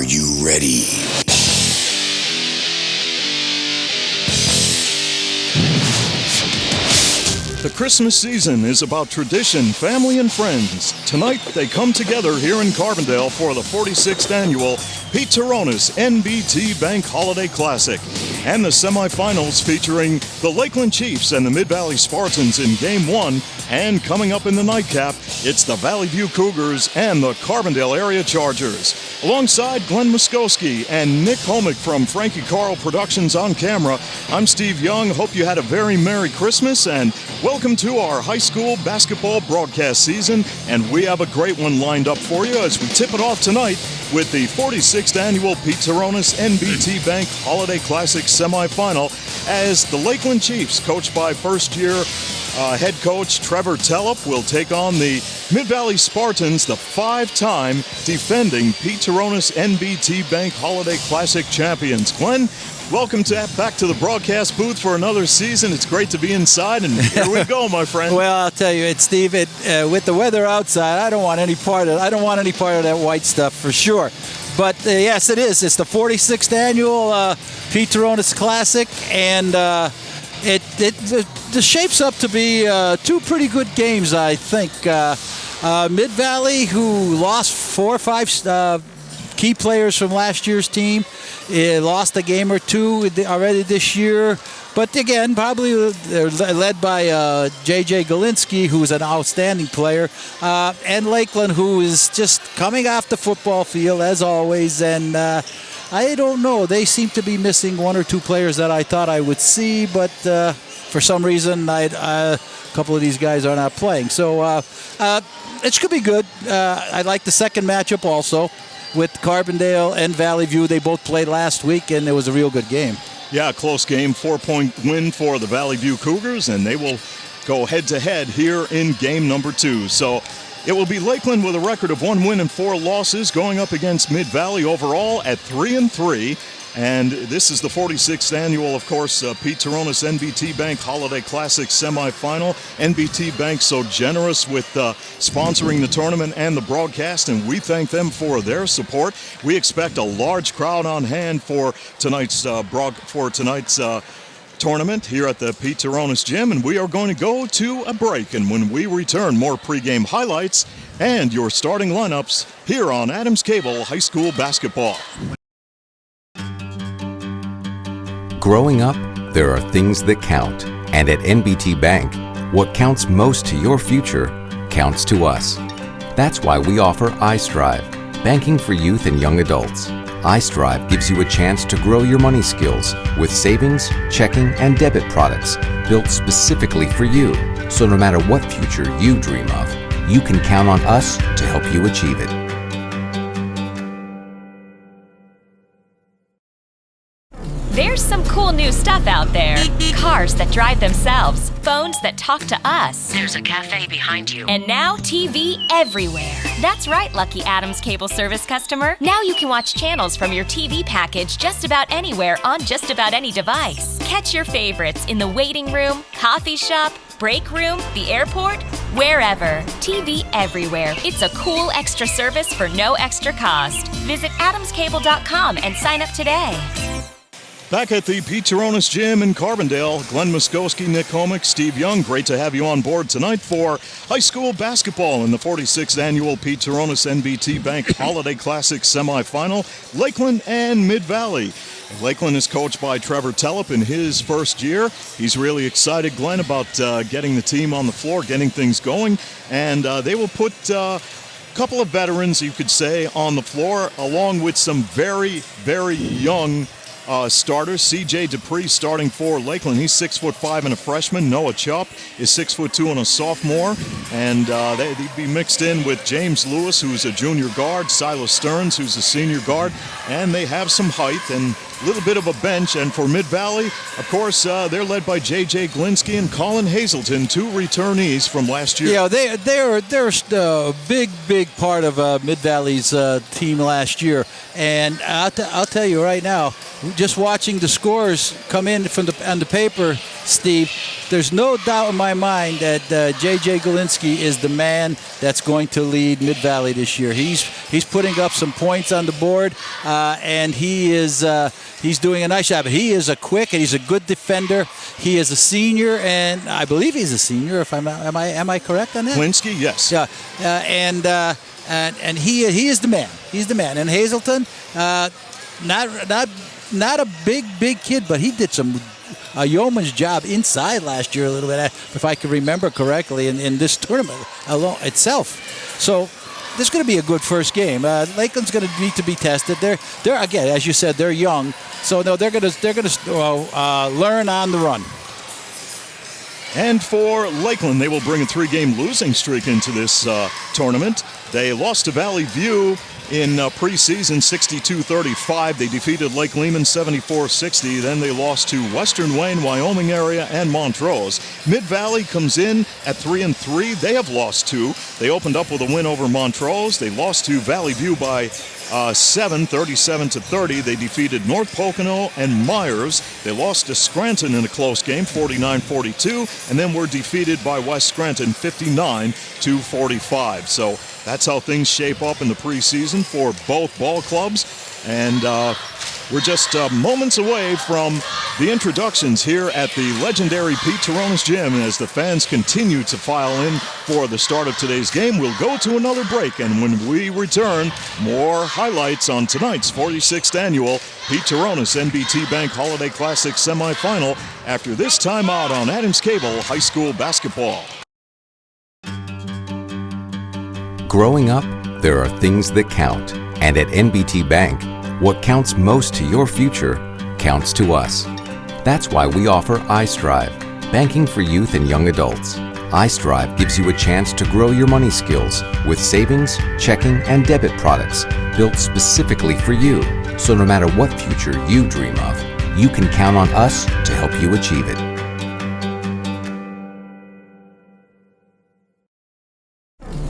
Are you ready? The Christmas season is about tradition, family, and friends. Tonight, they come together here in Carbondale for the 46th annual Pete Turonis NBT Bank Holiday Classic and the semifinals featuring the Lakeland Chiefs and the Mid-Valley Spartans in Game 1. And coming up in the nightcap, it's the Valley View Cougars and the Carbondale Area Chargers. Alongside Glenn Muskowski and Nick Homick from Frankie Carl Productions on camera, I'm Steve Young. Hope you had a very Merry Christmas and welcome to our high school basketball broadcast season. And we have a great one lined up for you as we tip it off tonight with the 46th annual Pete Turonis NBT Bank Holiday Classic semifinal as the Lakeland Chiefs, coached by first-year head coach Trevor Tellup, will take on the Mid-Valley Spartans, the five-time defending Pete Turonis NBT Bank Holiday Classic champions. Glenn, welcome back to the broadcast booth for another season. It's great to be inside, and here we go, my friend. Well, I'll tell you, Steve, with the weather outside, I don't want any part of that white stuff for sure. But yes, it is. It's the 46th annual Pete Turonis Classic, and it shapes up to be two pretty good games, I think. Mid-Valley, who lost 4 or 5 key players from last year's team, lost a game or two already this year. But again, probably led by J.J. Galinsky, who's an outstanding player, and Lakeland, who is just coming off the football field, as always. And I don't know. They seem to be missing 1 or 2 players that I thought I would see, but for some reason, a couple of these guys are not playing. So it should be good. I like the second matchup also with Carbondale and Valley View. They both played last week, and it was a real good game. Yeah, close game, 4-point win for the Valley View Cougars, and they will go head-to-head here in game number 2. So it will be Lakeland with a record of 1 win and 4 losses going up against Mid-Valley overall at 3-3. And this is the 46th annual, of course, Pete Turonis NBT Bank Holiday Classic semifinal. NBT Bank so generous with sponsoring the tournament and the broadcast, and we thank them for their support. We expect a large crowd on hand for tonight's tournament here at the Pete Turonis Gym, and we are going to go to a break. And when we return, more pregame highlights and your starting lineups here on Adams Cable High School Basketball. Growing up, there are things that count. And at NBT Bank, what counts most to your future counts to us. That's why we offer iStrive, banking for youth and young adults. iStrive gives you a chance to grow your money skills with savings, checking, and debit products built specifically for you. So no matter what future you dream of, you can count on us to help you achieve it. There's some cool new stuff out there. Cars that drive themselves, phones that talk to us. There's a cafe behind you. And now TV everywhere. That's right, Lucky Adams Cable Service customer. Now you can watch channels from your TV package just about anywhere on just about any device. Catch your favorites in the waiting room, coffee shop, break room, the airport, wherever. TV everywhere. It's a cool extra service for no extra cost. Visit adamscable.com and sign up today. Back at the Pete Turonis Gym in Carbondale, Glenn Muskowski, Nick Homick, Steve Young, great to have you on board tonight for high school basketball in the 46th annual Pete Turonis NBT Bank Holiday Classic semifinal, Lakeland and Mid-Valley. Lakeland is coached by Trevor Tellup in his first year. He's really excited, Glenn, about getting the team on the floor, getting things going, and they will put a couple of veterans, you could say, on the floor, along with some very, very young starters. C.J. Dupree starting for Lakeland. He's 6'5" and a freshman. Noah Chupp is 6'2" and a sophomore. And they'd be mixed in with James Lewis, who's a junior guard, Silas Stearns, who's a senior guard. And they have some height and a little bit of a bench. And for Mid-Valley, of course, they're led by J.J. Galinsky and Colin Hazelton, 2 returnees from last year. Yeah, they're a big part of Mid-Valley's team last year. And I'll tell you right now, just watching the scores come in on the paper, Steve, there's no doubt in my mind that J.J. Galinsky is the man that's going to lead Mid-Valley this year. He's putting up some points on the board, and he's doing a nice job. He is a quick and he's a good defender. He is a senior, and I believe he's a senior. If am I correct on that? Galinsky, yes. Yeah, and he is the man. He's the man. And Hazelton, not a big kid, but he did a yeoman's job inside last year a little bit, if I can remember correctly, in this tournament alone itself. So this is going to be a good first game. Lakeland's going to need to be tested. They're again, as you said, they're young, so no, they're going to learn on the run. And for Lakeland, they will bring a 3-game losing streak into this tournament. They lost to Valley View in preseason 62-35. They defeated Lake Lehman 74-60. Then they lost to Western Wayne, Wyoming area, and Montrose. Mid-Valley comes in at 3-3. They have lost 2. They opened up with a win over Montrose. They lost to Valley View by 7, 37-30. They defeated North Pocono and Myers. They lost to Scranton in a close game, 49-42, and then were defeated by West Scranton, 59-45. So that's how things shape up in the preseason for both ball clubs. And we're just moments away from the introductions here at the legendary Pete Turonis Gym. As the fans continue to file in for the start of today's game, we'll go to another break. And when we return, more highlights on tonight's 46th annual Pete Turonis NBT Bank Holiday Classic semifinal after this timeout on Adams Cable High School Basketball. Growing up, there are things that count. And at NBT Bank, what counts most to your future counts to us. That's why we offer iStrive, banking for youth and young adults. iStrive gives you a chance to grow your money skills with savings, checking, and debit products built specifically for you. So no matter what future you dream of, you can count on us to help you achieve it.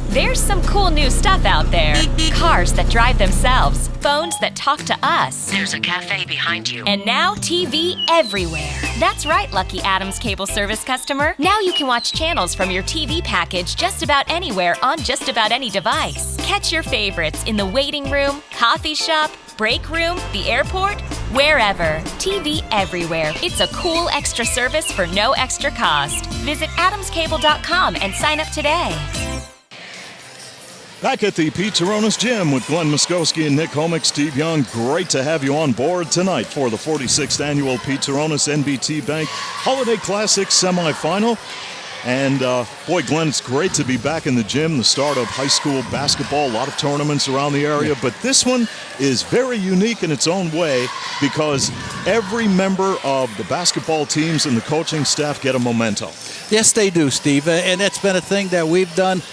There's some cool new stuff out there. Cars that drive themselves, phones that talk to us. There's a cafe behind you. And now TV everywhere. That's right, Lucky Adams Cable Service customer. Now you can watch channels from your TV package just about anywhere on just about any device. Catch your favorites in the waiting room, coffee shop, break room, the airport, wherever. TV everywhere. It's a cool extra service for no extra cost. Visit adamscable.com and sign up today. Back at the Pete Turonis Gym with Glenn Muskowski and Nick Homick. Steve Young, great to have you on board tonight for the 46th annual Pete Turonis NBT Bank Holiday Classic semifinal. And boy, Glenn, it's great to be back in the gym, the start of high school basketball, a lot of tournaments around the area, but this one is very unique in its own way because every member of the basketball teams and the coaching staff get a memento. Yes, they do, Steve, and that's been a thing that we've done.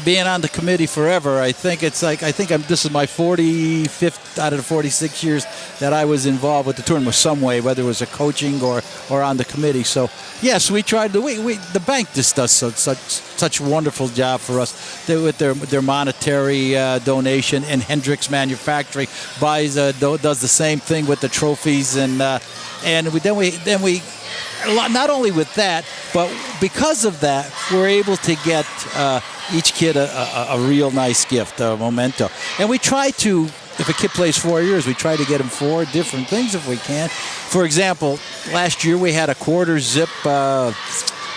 Being on the committee forever, this is my 45th out of the 46 years that I was involved with the tournament some way, whether it was a coaching or on the committee. So yes, we tried to. The bank just does such a wonderful job for us with their monetary donation, and Hendricks Manufacturing does the same thing with the trophies, and we not only with that, but because of that, we're able to get each kid a real nice gift, a memento. And we try to, if a kid plays 4 years, we try to get him 4 different things if we can. For example, last year we had a quarter zip, like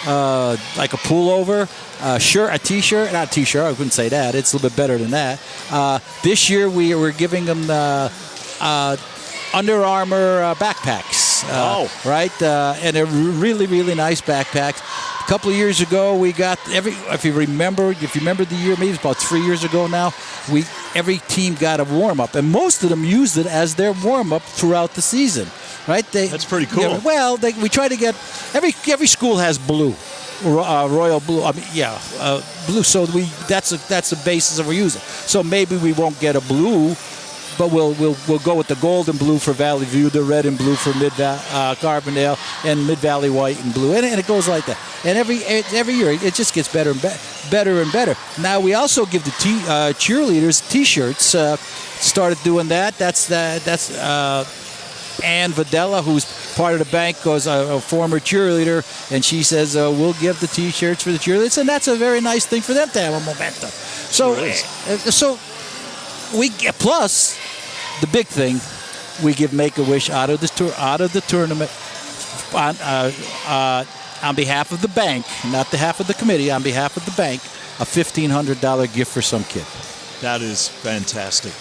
a pullover, shirt, a t-shirt, not a t-shirt, I wouldn't say that. It's a little bit better than that. This year we were giving them Under Armour backpacks, right? And they're really, really nice backpacks. A couple of years ago, we got if you remember the year, maybe it's about 3 years ago now, every team got a warm-up, and most of them used it as their warm-up throughout the season, right? That's pretty cool. Yeah, well, we try to get, every school has blue. Royal blue, blue. So that's the basis that we're using. So maybe we won't get a blue, but we'll go with the gold and blue for Valley View, the red and blue for Carbondale, and Mid-Valley white and blue, and it goes like that. And every year it just gets better and better. Now we also give the cheerleaders T-shirts. Started doing that. Ann Videla, who's part of the bank, goes a former cheerleader, and she says, we'll give the T-shirts for the cheerleaders, and that's a very nice thing for them to have a momentum. So, we get, plus the big thing, we give Make-A-Wish out of the tournament on behalf of the bank, not behalf of the committee, on behalf of the bank, a $1,500 gift for some kid. That is fantastic.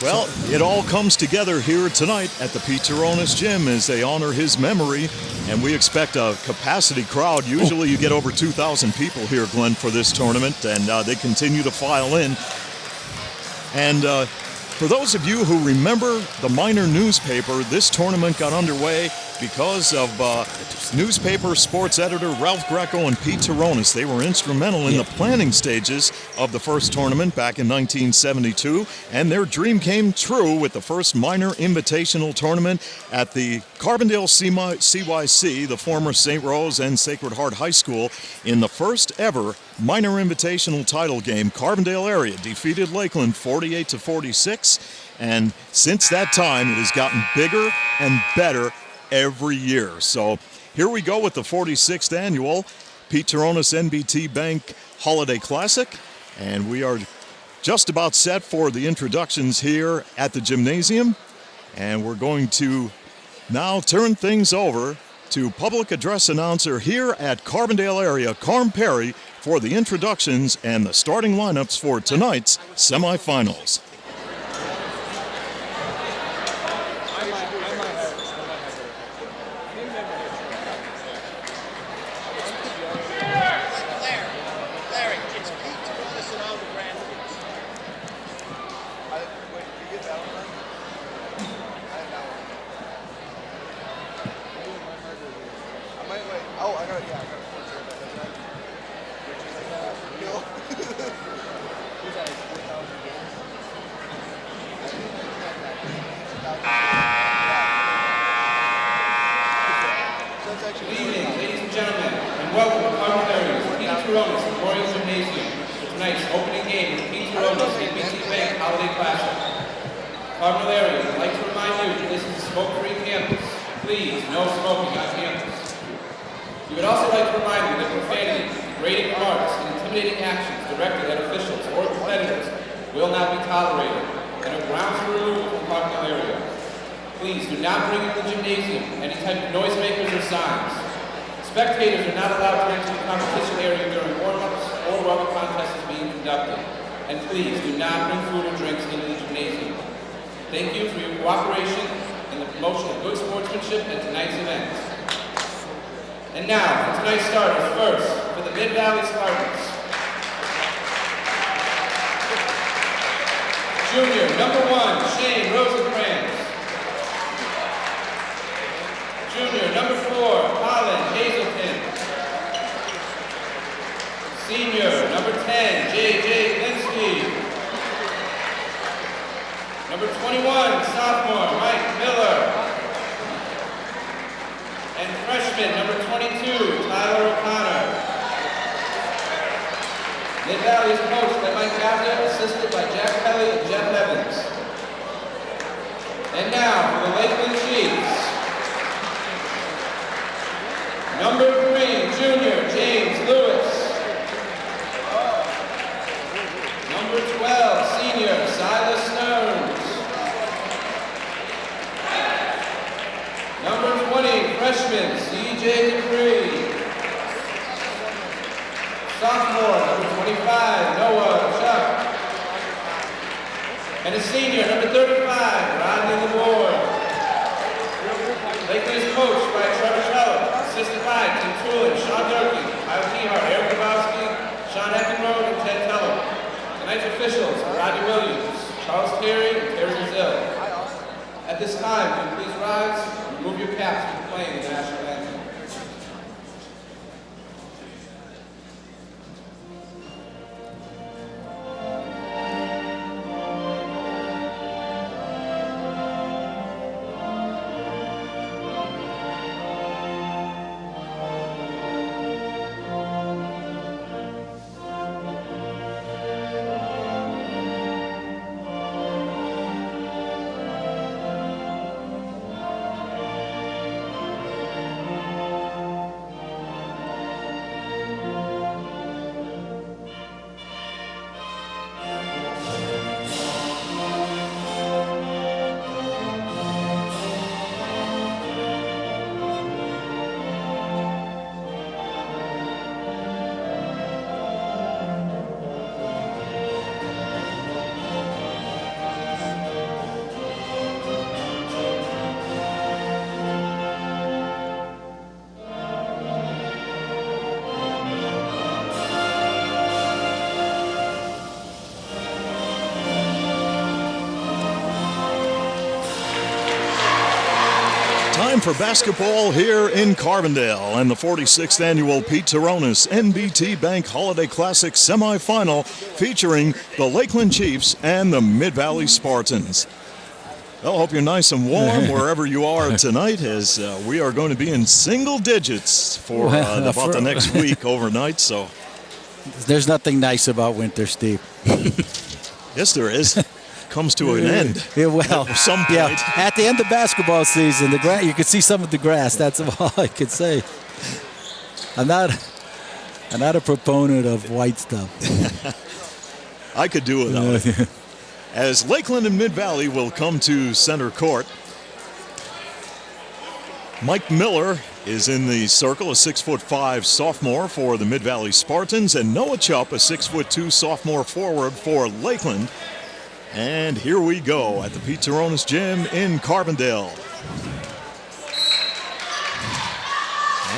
Well, it all comes together here tonight at the Pete Turonis Gym as they honor his memory, and we expect a capacity crowd. Usually you get over 2,000 people here, Glenn, for this tournament, and they continue to file in. And for those of you who remember the minor newspaper, this tournament got underway because of newspaper sports editor Ralph Greco and Pete Turonis. They were instrumental in the planning stages of the first tournament back in 1972, and their dream came true with the first minor invitational tournament at the Carbondale CYC, the former St. Rose and Sacred Heart High School. In the first ever minor invitational title game, Carbondale area defeated Lakeland 48-46, and since that time it has gotten bigger and better every year. So here we go with the 46th annual Pete Turonis NBT Bank Holiday Classic, and we are just about set for the introductions here at the gymnasium, and we're going to now turn things over to public address announcer here at Carbondale area, Carm Perry, for the introductions and the starting lineups for tonight's semifinals. Spectators are not allowed to enter the competition area during warm-ups or while the contest is being conducted. And please do not bring food or drinks into the gymnasium. Thank you for your cooperation in the promotion of good sportsmanship at tonight's event. And now, for tonight's starters, first, for the Mid-Valley Spartans. Junior, number 1, Shane Rosenkrantz. Junior, number 4, Colin Hazelton. Senior, number 10, J.J. Linsky. Number 21, sophomore, Mike Miller. And freshman, number 22, Tyler O'Connor. Mid-Valley is coached by Mike Gavia, assisted by Jack Kelly and Jeff Evans. And now, for the Lakeland Chiefs. Number 3, junior, James Lewis. Number 12, senior, Silas Stearns. Number 20, freshman, C.J. Dupree. Sophomore, number 25, Noah Chuck. And a senior, number 35, Rodney LeBoy. Lakeland is coached by Trevor Trello, assisted by Tim Toolin, Sean Durkee, Kyle Keyhart, Eric Grabowski, Sean Heckenroad, and Ted Teller. Tonight's officials are Roger Williams, Charles Terry, and Terry Brazil. At this time, will you please rise and remove your caps for playing the national anthem. Time for basketball here in Carbondale and the 46th annual Pete Turonis NBT Bank Holiday Classic semifinal featuring the Lakeland Chiefs and the Mid-Valley Spartans. Well, hope you're nice and warm wherever you are tonight, as we are going to be in single digits for about the next week overnight. So there's nothing nice about winter, Steve. Yes, there is. Comes to an end. Yeah, well, at some point. Yeah, at the end of basketball season, you can see some of the grass. That's all I can say. I'm not a proponent of white stuff. I could do without it. As Lakeland and Mid-Valley will come to center court. Mike Miller is in the circle, a 6'5" sophomore for the Mid-Valley Spartans, and Noah Chupp, a 6'2" sophomore forward for Lakeland. And here we go at the Pete Turonis Gym in Carbondale.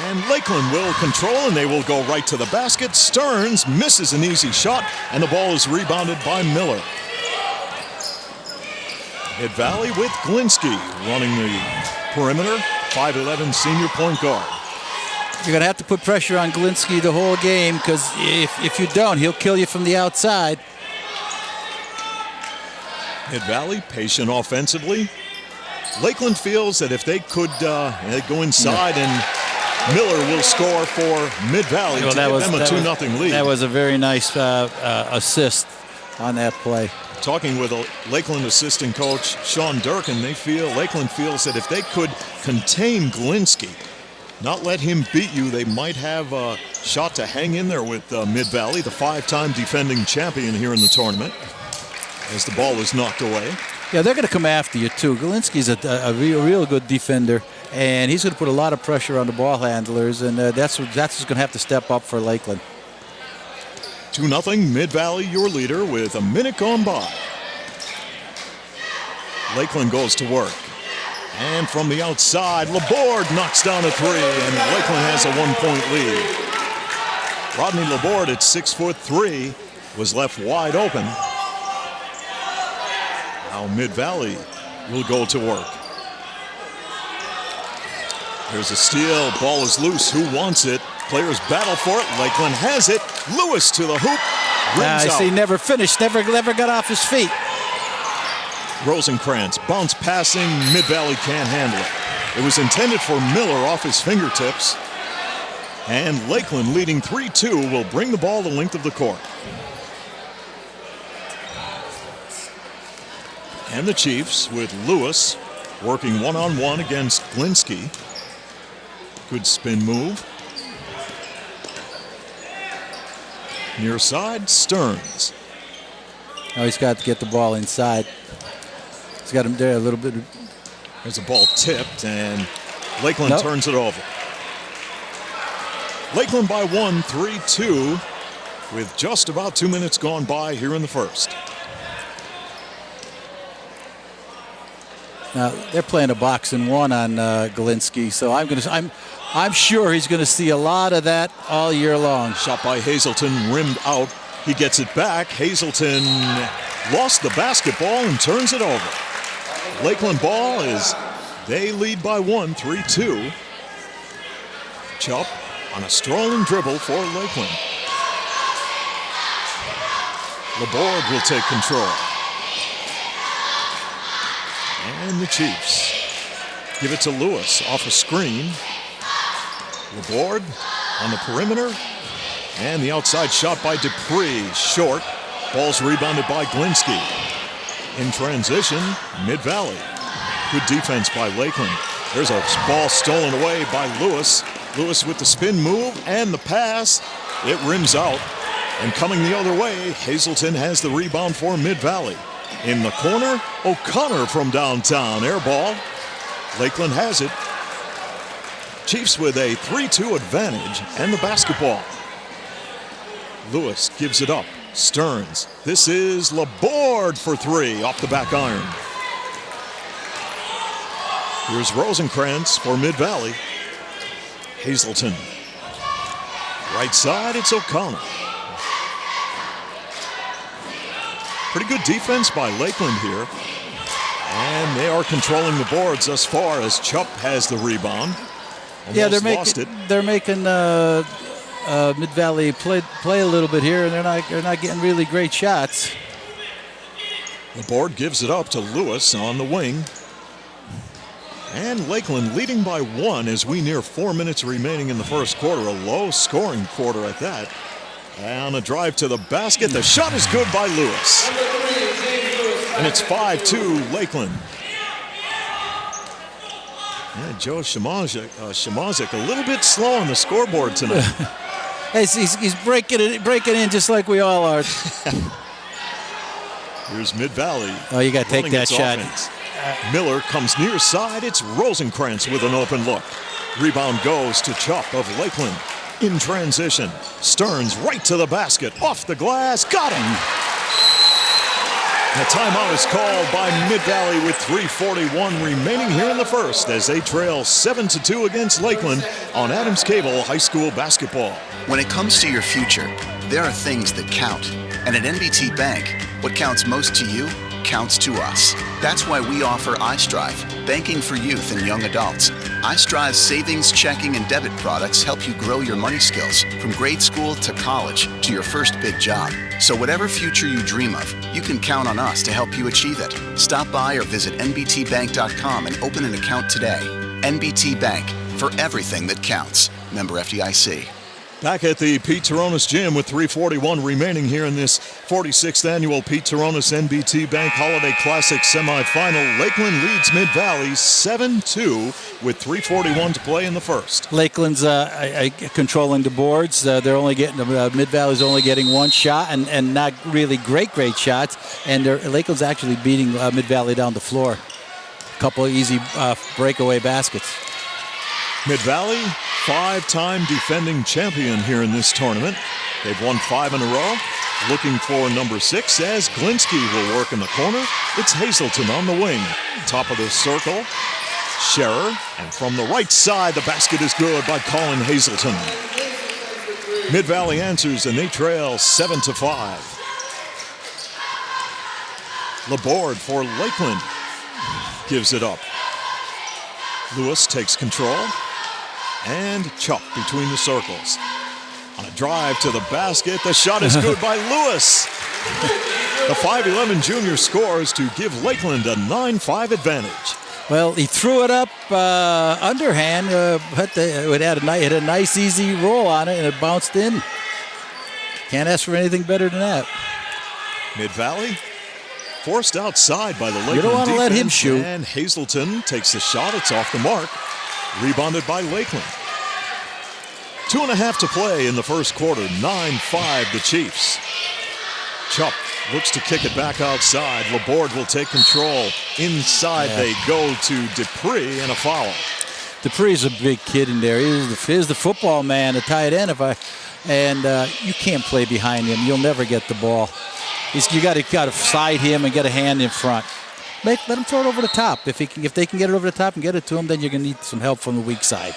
And Lakeland will control, and they will go right to the basket. Stearns misses an easy shot, and the ball is rebounded by Miller. Mid-Valley with Glinsky running the perimeter, 5'11" senior point guard. You're going to have to put pressure on Glinsky the whole game, because if you don't, he'll kill you from the outside. Mid-Valley patient offensively. Lakeland feels that if they could go inside and Miller will score for Mid-Valley to give them a 2-0 lead. That was a very nice assist on that play. Talking with a Lakeland assistant coach, Sean Durkin, Lakeland feels that if they could contain Glinsky, not let him beat you, they might have a shot to hang in there with Mid-Valley, the 5-time defending champion here in the tournament, as the ball is knocked away. Yeah, they're going to come after you, too. Glinsky's a real good defender, and he's going to put a lot of pressure on the ball handlers, and that's what's going to have to step up for Lakeland. 2-0, Mid-Valley, your leader, with a minute gone by. Lakeland goes to work. And from the outside, Laborde knocks down a three, and Lakeland has a 1-point lead. Rodney Laborde at 6'3" was left wide open. Now Mid-Valley will go to work. There's a steal. Ball is loose. Who wants it? Players battle for it. Lakeland has it. Lewis to the hoop. I see. Never finished. Never got off his feet. Rosenkrantz bounce passing. Mid-Valley can't handle it. It was intended for Miller off his fingertips. And Lakeland, leading 3-2, will bring the ball the length of the court. And the Chiefs with Lewis working one-on-one against Glinsky. Good spin move. Near side, Stearns. Now he's got to get the ball inside. He's got him there a little bit. There's a ball tipped, and Lakeland turns it over. Lakeland by 1, 3-2, with just about 2 minutes gone by here in the first. Now they're playing a boxing one on Glinsky, so I'm sure he's going to see a lot of that all year long. Shot by Hazelton, rimmed out. He gets it back. Hazelton lost the basketball and turns it over. Lakeland ball is they lead by 1, 3-2. Chupp on a strolling dribble for Lakeland. Laborde will take control. And the Chiefs give it to Lewis off a screen. Laborde on the perimeter. And the outside shot by Dupree, short. Ball's rebounded by Glinsky. In transition, Mid-Valley. Good defense by Lakeland. There's a ball stolen away by Lewis. Lewis with the spin move and the pass. It rims out. And coming the other way, Hazelton has the rebound for Mid-Valley. In the corner, O'Connor from downtown. Air ball. Lakeland has it. Chiefs with a 3-2 advantage and the basketball. Lewis gives it up. Stearns. This is Laborde for three off the back iron. Here's Rosenkrantz for Mid-Valley. Hazelton. Right side, it's O'Connor. Pretty good defense by Lakeland here. And they are controlling the boards thus far as Chupp has the rebound. Yeah, Almost lost it. they're making Mid Valley play a little bit here, and they're not getting really great shots. The board gives it up to Lewis on the wing. And Lakeland leading by 1 as we near 4 minutes remaining in the first quarter. A low-scoring quarter at that. And a drive to the basket. The shot is good by Lewis. And it's 5-2 Lakeland. Yeah, Joe Shemazik a little bit slow on the scoreboard tonight. He's breaking in just like we all are. Here's Mid Valley. Oh, you got to take that shot. Offense. Miller comes near side. It's Rosenkrantz with an open look. Rebound goes to Chupp of Lakeland. In transition, Stearns right to the basket. Off the glass. Got him. The timeout is called by Mid Valley with 3:41 remaining here in the first as they trail 7-2 against Lakeland on Adams Cable High School basketball. When it comes to your future, there are things that count. And at NBT Bank, what counts most to you counts to us. That's why we offer iStrive, banking for youth and young adults. iStrive's savings, checking, and debit products help you grow your money skills from grade school to college to your first big job. So whatever future you dream of, you can count on us to help you achieve it. Stop by or visit nbtbank.com and open an account today. NBT Bank, for everything that counts. Member FDIC. Back at the Pete Turonis Gym with 3:41 remaining here in this 46th annual Pete Turonis NBT Bank Holiday Classic semifinal. Lakeland leads Mid Valley 7-2 with 3:41 to play in the first. Lakeland's controlling the boards. They're only getting Mid Valley's only getting 1 shot and not really great shots. And Lakeland's actually beating Mid Valley down the floor. A couple of easy breakaway baskets. Mid Valley, 5-time defending champion here in this tournament. They've won 5 in a row. Looking for number 6 as Glinsky will work in the corner. It's Hazelton on the wing. Top of the circle, Scherer. And from the right side, the basket is good by Colin Hazelton. Mid Valley answers and they trail 7-5. Laborde for Lakeland gives it up. Lewis takes control. And Chupp between the circles. On a drive to the basket, the shot is good by Lewis. The 5'11 junior scores to give Lakeland a 9-5 advantage. Well, he threw it up underhand, but it had a nice easy roll on it, and it bounced in. Can't ask for anything better than that. Mid Valley forced outside by the Lakeland You don't want to let him defense, shoot. And Hazelton takes the shot. It's off the mark. Rebounded by Lakeland. 2.5 to play in the first quarter. 9-5 the Chiefs. Chupp looks to kick it back outside. Laborde will take control. Inside they go to Dupree and a foul. Dupree's a big kid in there. He's the football man, the tight end. You can't play behind him. You'll never get the ball. You got to side him and get a hand in front. Let him throw it over the top. If they can get it over the top and get it to him, then you're going to need some help from the weak side.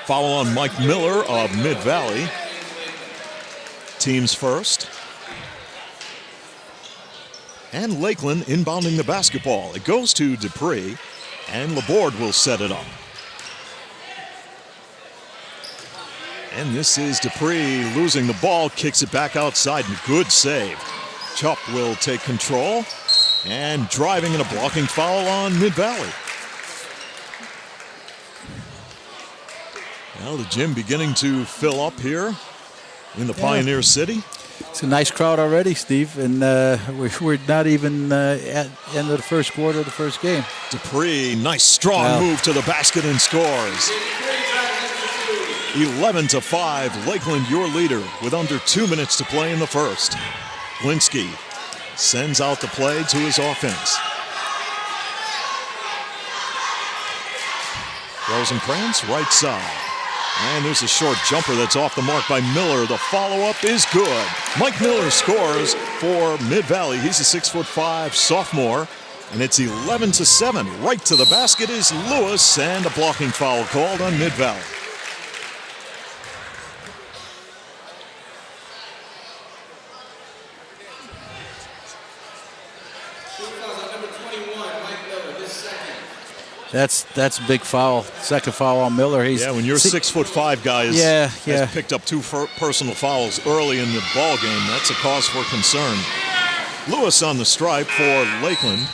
Foul on Mike Miller of Mid Valley. Teams first. And Lakeland inbounding the basketball. It goes to Dupree, and Laborde will set it up. And this is Dupree losing the ball, kicks it back outside, and good save. Chupp will take control. And driving and a blocking foul on Mid Valley. Well, the gym beginning to fill up here in the Pioneer City. It's a nice crowd already, Steve, and we're not even at the end of the first quarter of the first game. Dupree, nice strong move to the basket and scores. 11-5, Lakeland your leader with under 2 minutes to play in the first. Glinsky sends out the play to his offense. Rosenkrantz, right side. And there's a short jumper that's off the mark by Miller. The follow-up is good. Mike Miller scores for Mid Valley. He's a 6'5" sophomore. And it's 11-7. Right to the basket is Lewis, and a blocking foul called on Mid Valley. That's a big foul. Second foul on Miller. When your 6'5" guy has picked up 2 personal fouls early in the ball game, that's a cause for concern. Lewis on the stripe for Lakeland.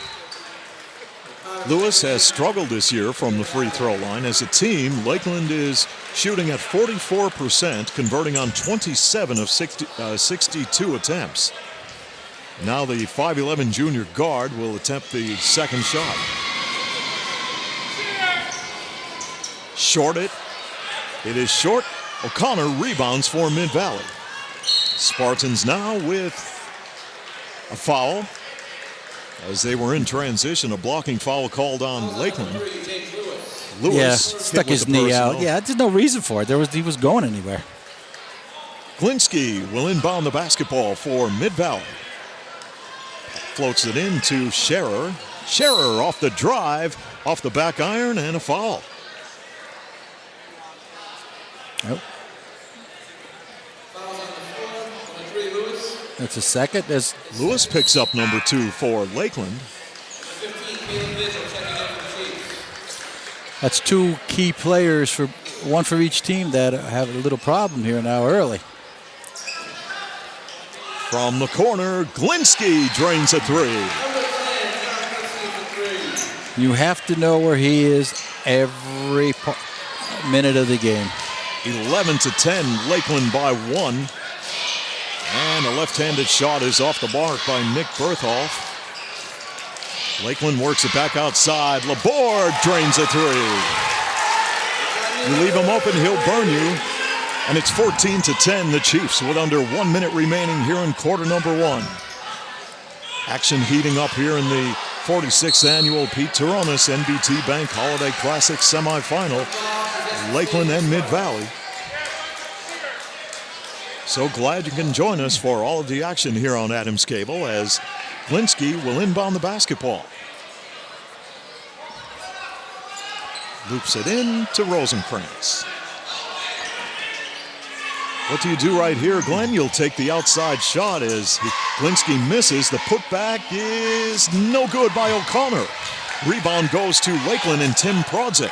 Lewis has struggled this year from the free throw line. As a team, Lakeland is shooting at 44%, converting on 27 of 62 attempts. Now the 5'11" junior guard will attempt the second shot. Short it. It is short. O'Connor rebounds for Mid-Valley. Spartans now with a foul. As they were in transition, a blocking foul called on Lakeland. Lewis stuck his knee out. Yeah, there's no reason for it. He was going anywhere. Glinski will inbound the basketball for Mid-Valley. Floats it in to Scherer. Scherer off the drive, off the back iron, and a foul. Oh. That's a second. Lewis picks up number 2 for Lakeland. That's 2 key players, one for each team, that have a little problem here now early. From the corner, Glinski drains a 3. You have to know where he is every minute of the game. 11-10, Lakeland by 1. And a left-handed shot is off the mark by Nick Bertholf. Lakeland works it back outside. Laborde drains a 3. You leave him open, he'll burn you. And it's 14-10, the Chiefs with under 1 minute remaining here in quarter number 1. Action heating up here in the 46th annual Pete Turonis NBT Bank Holiday Classic semifinal. Lakeland and Mid-Valley. So glad you can join us for all of the action here on Adams Cable as Glinski will inbound the basketball. Loops it in to Rosenkrantz. What do you do right here, Glenn? You'll take the outside shot as Glinski misses. The putback is no good by O'Connor. Rebound goes to Lakeland and Tim Prodzik.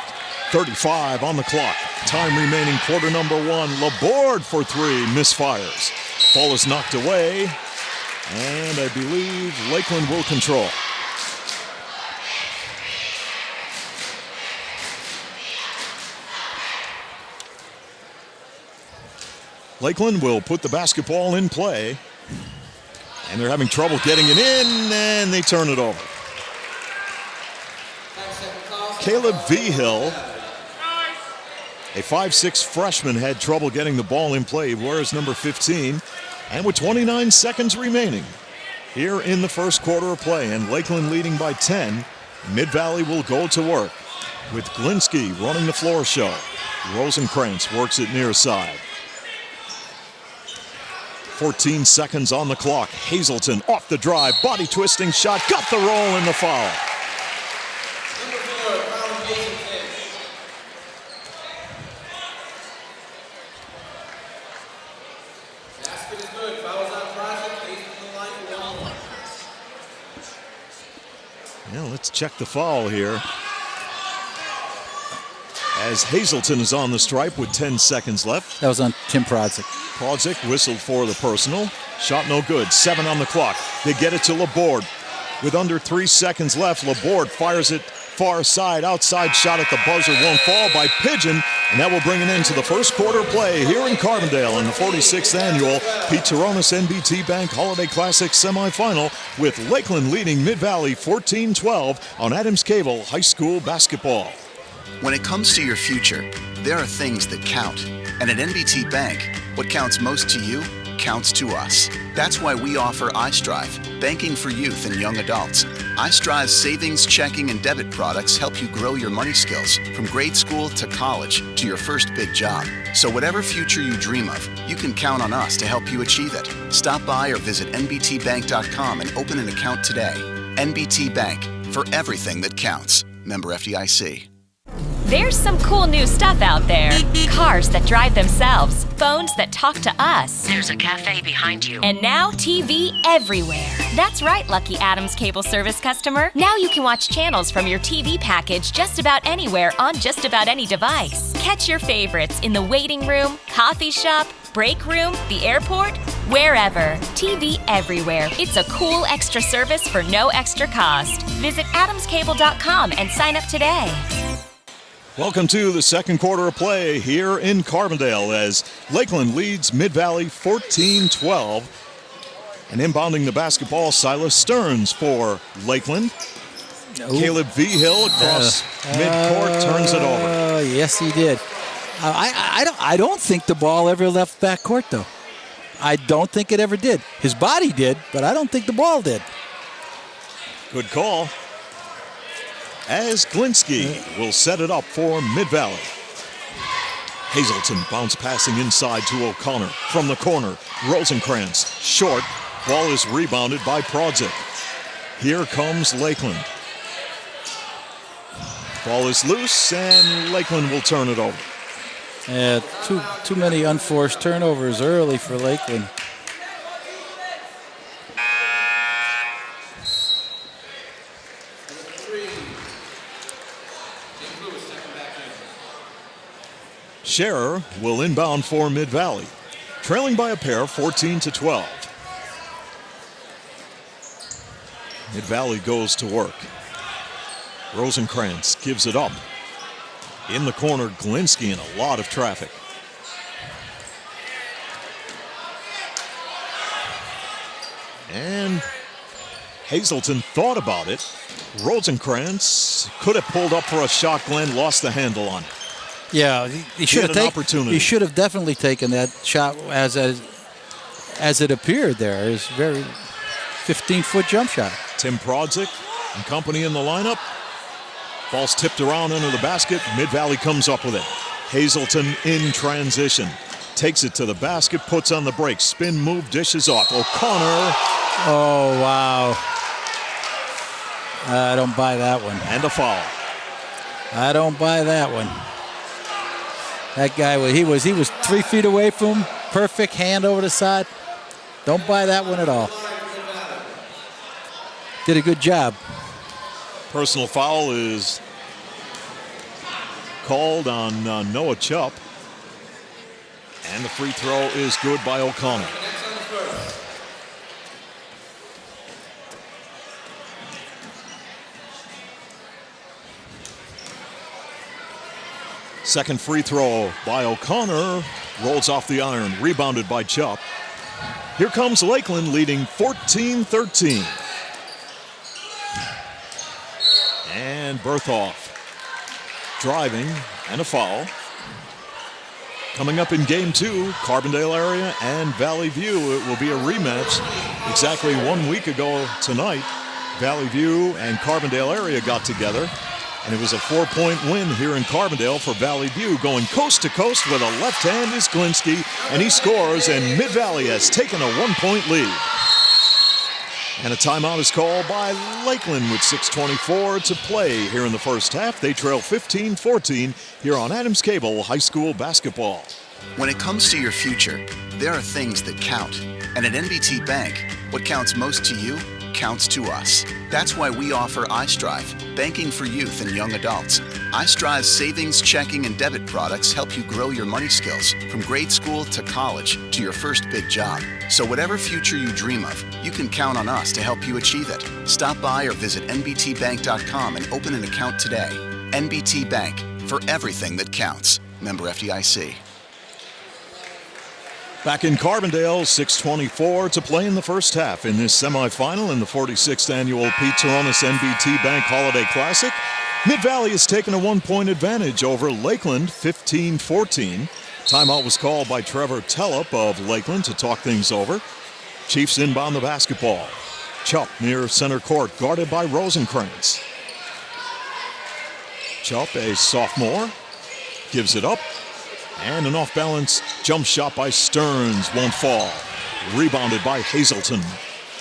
35 on the clock. Time remaining quarter number 1. Laborde for 3, misfires. Ball is knocked away, and I believe Lakeland will control. Lakeland will put the basketball in play, and they're having trouble getting it in, and they turn it over. Caleb Vigil, a 5'6" freshman, had trouble getting the ball in play. He wears number 15. And with 29 seconds remaining here in the first quarter of play, and Lakeland leading by 10, Mid-Valley will go to work with Glinski running the floor show. Rosenkrantz works it near side. 14 seconds on the clock. Hazelton off the drive, body twisting shot, got the roll and the foul. Yeah, let's check the foul here. As Hazelton is on the stripe with 10 seconds left. That was on Tim Prodzik. Prodzik whistled for the personal. Shot no good. 7 on the clock. They get it to Laborde. With under 3 seconds left, Laborde fires it far side. Outside shot at the buzzer won't fall by Pigeon. And that will bring an end to the first quarter play here in Carbondale in the 46th annual Pete Turonis NBT Bank Holiday Classic semifinal, with Lakeland leading Mid-Valley 14-12 on Adams Cable High School basketball. When it comes to your future, there are things that count. And at NBT Bank, what counts most to you counts to us. That's why we offer iStrive, banking for youth and young adults. iStrive's savings, checking, and debit products help you grow your money skills from grade school to college to your first big job. So whatever future you dream of, you can count on us to help you achieve it. Stop by or visit nbtbank.com and open an account today. NBT Bank, for everything that counts. Member FDIC. There's some cool new stuff out there. Cars that drive themselves, phones that talk to us. There's a cafe behind you. And now TV everywhere. That's right, Lucky Adams Cable Service customer. Now you can watch channels from your TV package just about anywhere on just about any device. Catch your favorites in the waiting room, coffee shop, break room, the airport, wherever. TV everywhere. It's a cool extra service for no extra cost. Visit adamscable.com and sign up today. Welcome to the second quarter of play here in Carbondale as Lakeland leads Mid-Valley 14-12. And inbounding the basketball, Silas Stearns for Lakeland. Caleb Vigil across midcourt turns it over. Yes, he did. I don't think the ball ever left backcourt, though. I don't think it ever did. His body did, but I don't think the ball did. Good call. As Glinsky will set it up for Mid-Valley. Hazelton bounce passing inside to O'Connor. From the corner, Rosenkrantz, short. Ball is rebounded by Prodzik. Here comes Lakeland. Ball is loose, and Lakeland will turn it over. Too many unforced turnovers early for Lakeland. Scherer will inbound for Mid-Valley, trailing by a pair, 14-12. Mid-Valley goes to work. Rosenkrantz gives it up. In the corner, Glinsky in a lot of traffic. And Hazelton thought about it. Rosenkrantz could have pulled up for a shot. Glenn lost the handle on it. Yeah, he should have taken opportunity. He should have definitely taken that shot as it appeared there. It's very 15-foot jump shot. Tim Prodzik and company in the lineup. Ball's tipped around under the basket. Mid-Valley comes up with it. Hazelton in transition. Takes it to the basket, puts on the break. Spin move, dishes off. O'Connor. Oh, wow. I don't buy that one. And a foul. I don't buy that one. That guy, he was 3 feet away from him. Perfect hand over the side. Don't buy that one at all. Did a good job. Personal foul is called on Noah Chupp. And the free throw is good by O'Connor. Second free throw by O'Connor. Rolls off the iron. Rebounded by Chupp. Here comes Lakeland leading 14-13. And Berthoff driving and a foul. Coming up in game 2, Carbondale area and Valley View. It will be a rematch. Exactly 1 week ago tonight, Valley View and Carbondale area got together. And it was a 4-point win here in Carbondale for Valley View. Going coast to coast with a left hand is Glinsky, and he scores, and Mid-Valley has taken a 1-point lead. And a timeout is called by Lakeland with 6:24 to play here in the first half. They trail 15-14 here on Adams Cable High School Basketball. When it comes to your future, there are things that count. And at NBT Bank, what counts most to you counts to us. That's why we offer iStrive, banking for youth and young adults. iStrive's savings, checking, and debit products help you grow your money skills from grade school to college to your first big job. So whatever future you dream of, you can count on us to help you achieve it. Stop by or visit nbtbank.com and open an account today. NBT Bank, for everything that counts. Member FDIC. Back in Carbondale, 6:24 to play in the first half in this semifinal in the 46th annual Pete Turonis NBT Bank Holiday Classic. Mid-Valley has taken a 1-point advantage over Lakeland, 15-14. Timeout was called by Trevor Tellup of Lakeland to talk things over. Chiefs inbound the basketball. Chupp near center court, guarded by Rosenkrantz. Chupp, a sophomore, gives it up. And an off-balance jump shot by Stearns won't fall. Rebounded by Hazelton.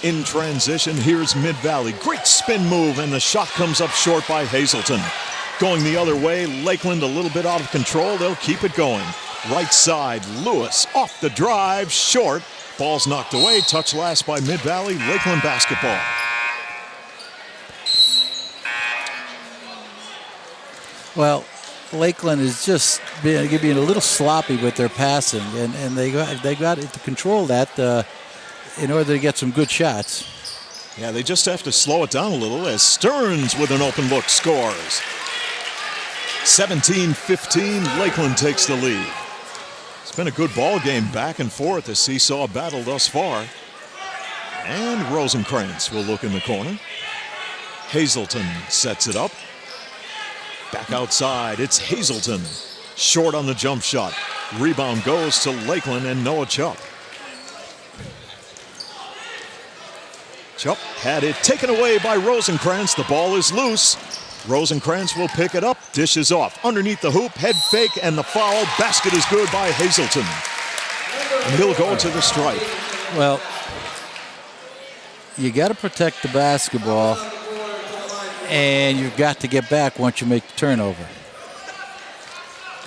In transition, here's Mid-Valley. Great spin move, and the shot comes up short by Hazelton. Going the other way, Lakeland a little bit out of control. They'll keep it going. Right side, Lewis off the drive, short. Ball's knocked away. Touch last by Mid-Valley. Lakeland basketball. Well, Lakeland is just being a little sloppy with their passing, and they got to control that in order to get some good shots. Yeah, they just have to slow it down a little as Stearns with an open look scores. 17-15, Lakeland takes the lead. It's been a good ball game, back and forth, a seesaw battle thus far. And Rosenkrantz will look in the corner. Hazelton sets it up. Back outside, it's Hazelton. Short on the jump shot. Rebound goes to Lakeland and Noah Chupp. Chupp had it taken away by Rosenkrantz. The ball is loose. Rosenkrantz will pick it up, dishes off. Underneath the hoop, head fake, and the foul. Basket is good by Hazelton. And he'll go to the stripe. Well, you got to protect the basketball, and you've got to get back once you make the turnover.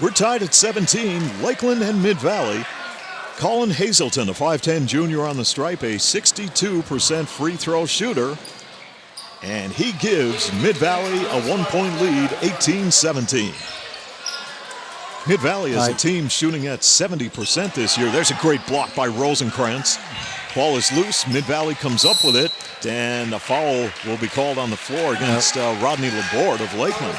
We're tied at 17, Lakeland and Mid-Valley. Colin Hazelton, a 5'10 junior on the stripe, a 62% free throw shooter. And he gives Mid-Valley a 1-point lead, 18-17. Mid-Valley is a team shooting at 70% this year. There's a great block by Rosenkrantz. Ball is loose. Mid-Valley comes up with it. And a foul will be called on the floor against Rodney Laborde of Lakeland.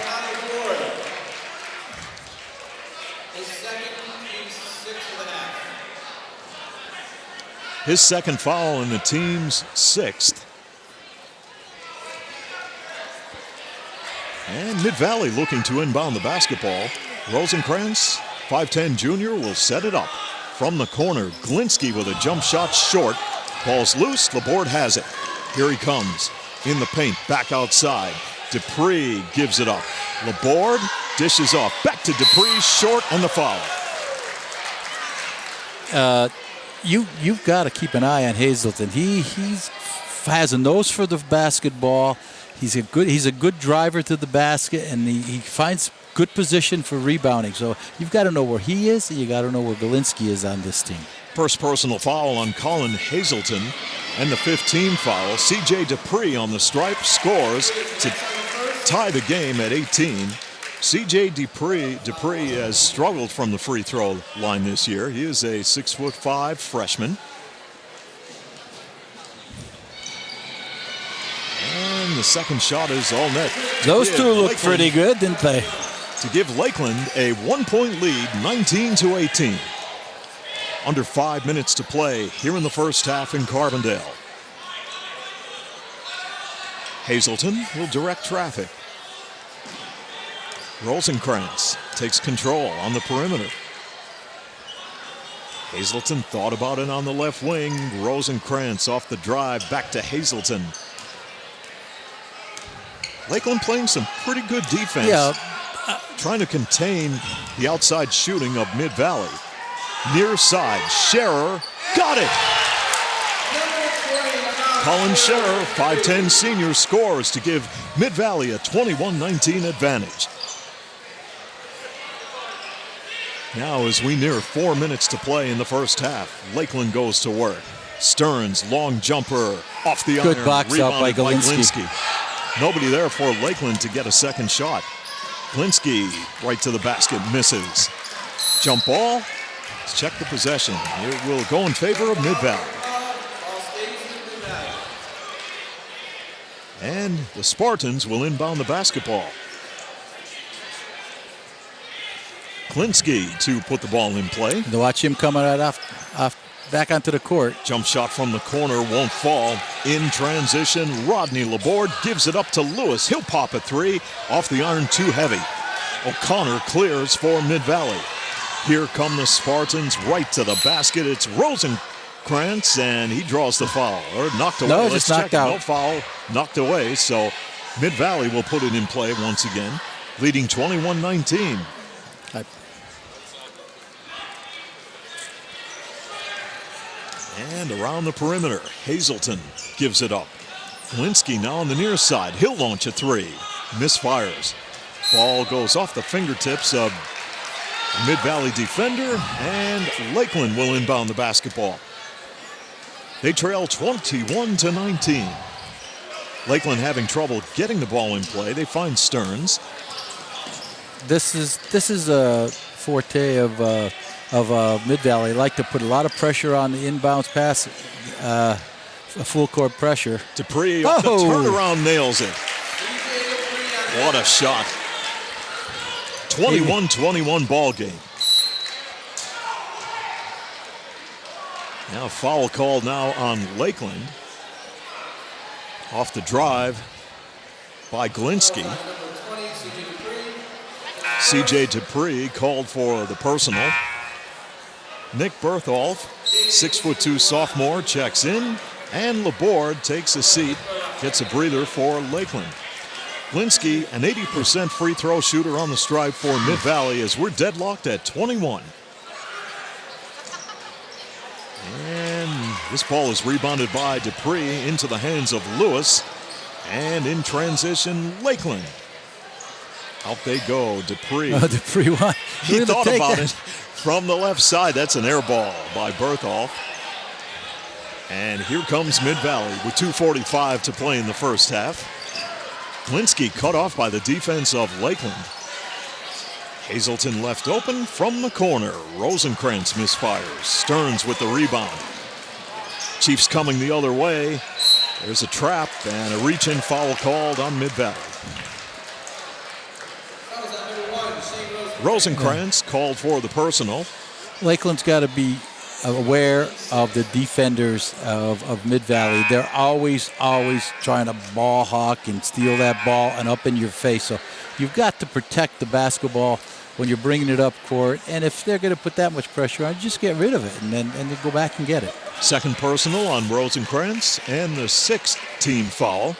His second foul and the team's sixth. And Mid-Valley looking to inbound the basketball. Rosenkrantz, 5'10 junior, will set it up. From the corner, Glinsky with a jump shot short. Ball's loose, Laborde has it. Here he comes, in the paint, back outside. Dupree gives it up. Laborde dishes off, back to Dupree, short, and the foul. You've got to keep an eye on Hazelton. He has a nose for the basketball. He's a good driver to the basket, and he finds good position for rebounding. So you've got to know where he is, and you got to know where Galinsky is on this team. First personal foul on Colin Hazelton, and the 15th foul. C.J. Dupree on the stripe scores to tie the game at 18. C.J. Dupree has struggled from the free throw line this year. He is a 6'5" freshman. And the second shot is all net. Those two look pretty good, didn't they? To give Lakeland a 1-point lead, 19-18. Under 5 minutes to play here in the first half in Carbondale. Hazelton will direct traffic. Rosenkrantz takes control on the perimeter. Hazelton thought about it on the left wing. Rosenkrantz off the drive, back to Hazelton. Lakeland playing some pretty good defense. Yeah. Trying to contain the outside shooting of Mid-Valley. Near side, Scherer got it. Colin Scherer, 5'10 senior, scores to give Mid-Valley a 21-19 advantage. Now as we near 4 minutes to play in the first half, Lakeland goes to work. Stearns, long jumper, off the iron. Good box out by Galinsky. Nobody there for Lakeland to get a second shot. Glinsky right to the basket, misses. Jump ball. Let's check the possession. It will go in favor of Mid-Valley. And the Spartans will inbound the basketball. Glinsky to put the ball in play. To watch him coming right off back onto the court. Jump shot from the corner won't fall. In transition, Rodney Laborde gives it up to Lewis. He'll pop a three. Off the iron, too heavy. O'Connor clears for Mid-Valley. Here come the Spartans right to the basket. It's Rosenkrantz, and he draws the foul. Or knocked away. No, just knocked out. No foul, knocked away. So Mid-Valley will put it in play once again, leading 21-19. And around the perimeter, Hazelton gives it up. Glinsky now on the near side. He'll launch a three. Misfires. Ball goes off the fingertips of Mid-Valley defender, and Lakeland will inbound the basketball. They trail 21-19. Lakeland having trouble getting the ball in play. They find Stearns. This is a forte of Mid-Valley. They like to put a lot of pressure on the inbounds pass, a full court pressure. Dupree off the turnaround nails it. What a shot. 21-21 ball game. Now foul called now on Lakeland. Off the drive by Glinsky. C.J. Dupree called for the personal. Nick Bertholf, 6'2" sophomore, checks in, and Laborde takes a seat, gets a breather for Lakeland. Glinsky, an 80% free throw shooter on the stripe for Mid-Valley as we're deadlocked at 21. And this ball is rebounded by Dupree into the hands of Lewis. And in transition, Lakeland. Out they go, Dupree. Dupree won. He thought about it from the left side. That's an air ball by Bertholf. And here comes Mid-Valley with 2:45 to play in the first half. Glinsky cut off by the defense of Lakeland. Hazelton left open from the corner. Rosenkrantz misfires. Stearns with the rebound. Chiefs coming the other way. There's a trap and a reach-in foul called on Mid-Valley. Rosenkrantz called for the personal. Lakeland's got to be aware of the defenders of Mid-Valley. They're always trying to ball hawk and steal that ball and up in your face. So you've got to protect the basketball when you're bringing it up court. And if they're going to put that much pressure on, just get rid of it and then go back and get it. Second personal on Rosenkrantz and the sixth team foul.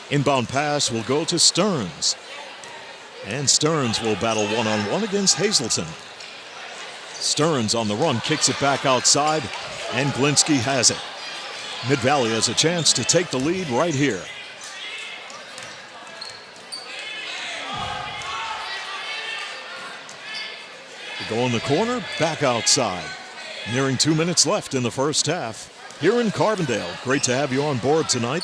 Inbound pass will go to Stearns. And Stearns will battle one-on-one against Hazelton. Stearns on the run, kicks it back outside, and Glinsky has it. Mid-Valley has a chance to take the lead right here. They go in the corner, back outside. Nearing 2 minutes left in the first half. Here in Carbondale, great to have you on board tonight.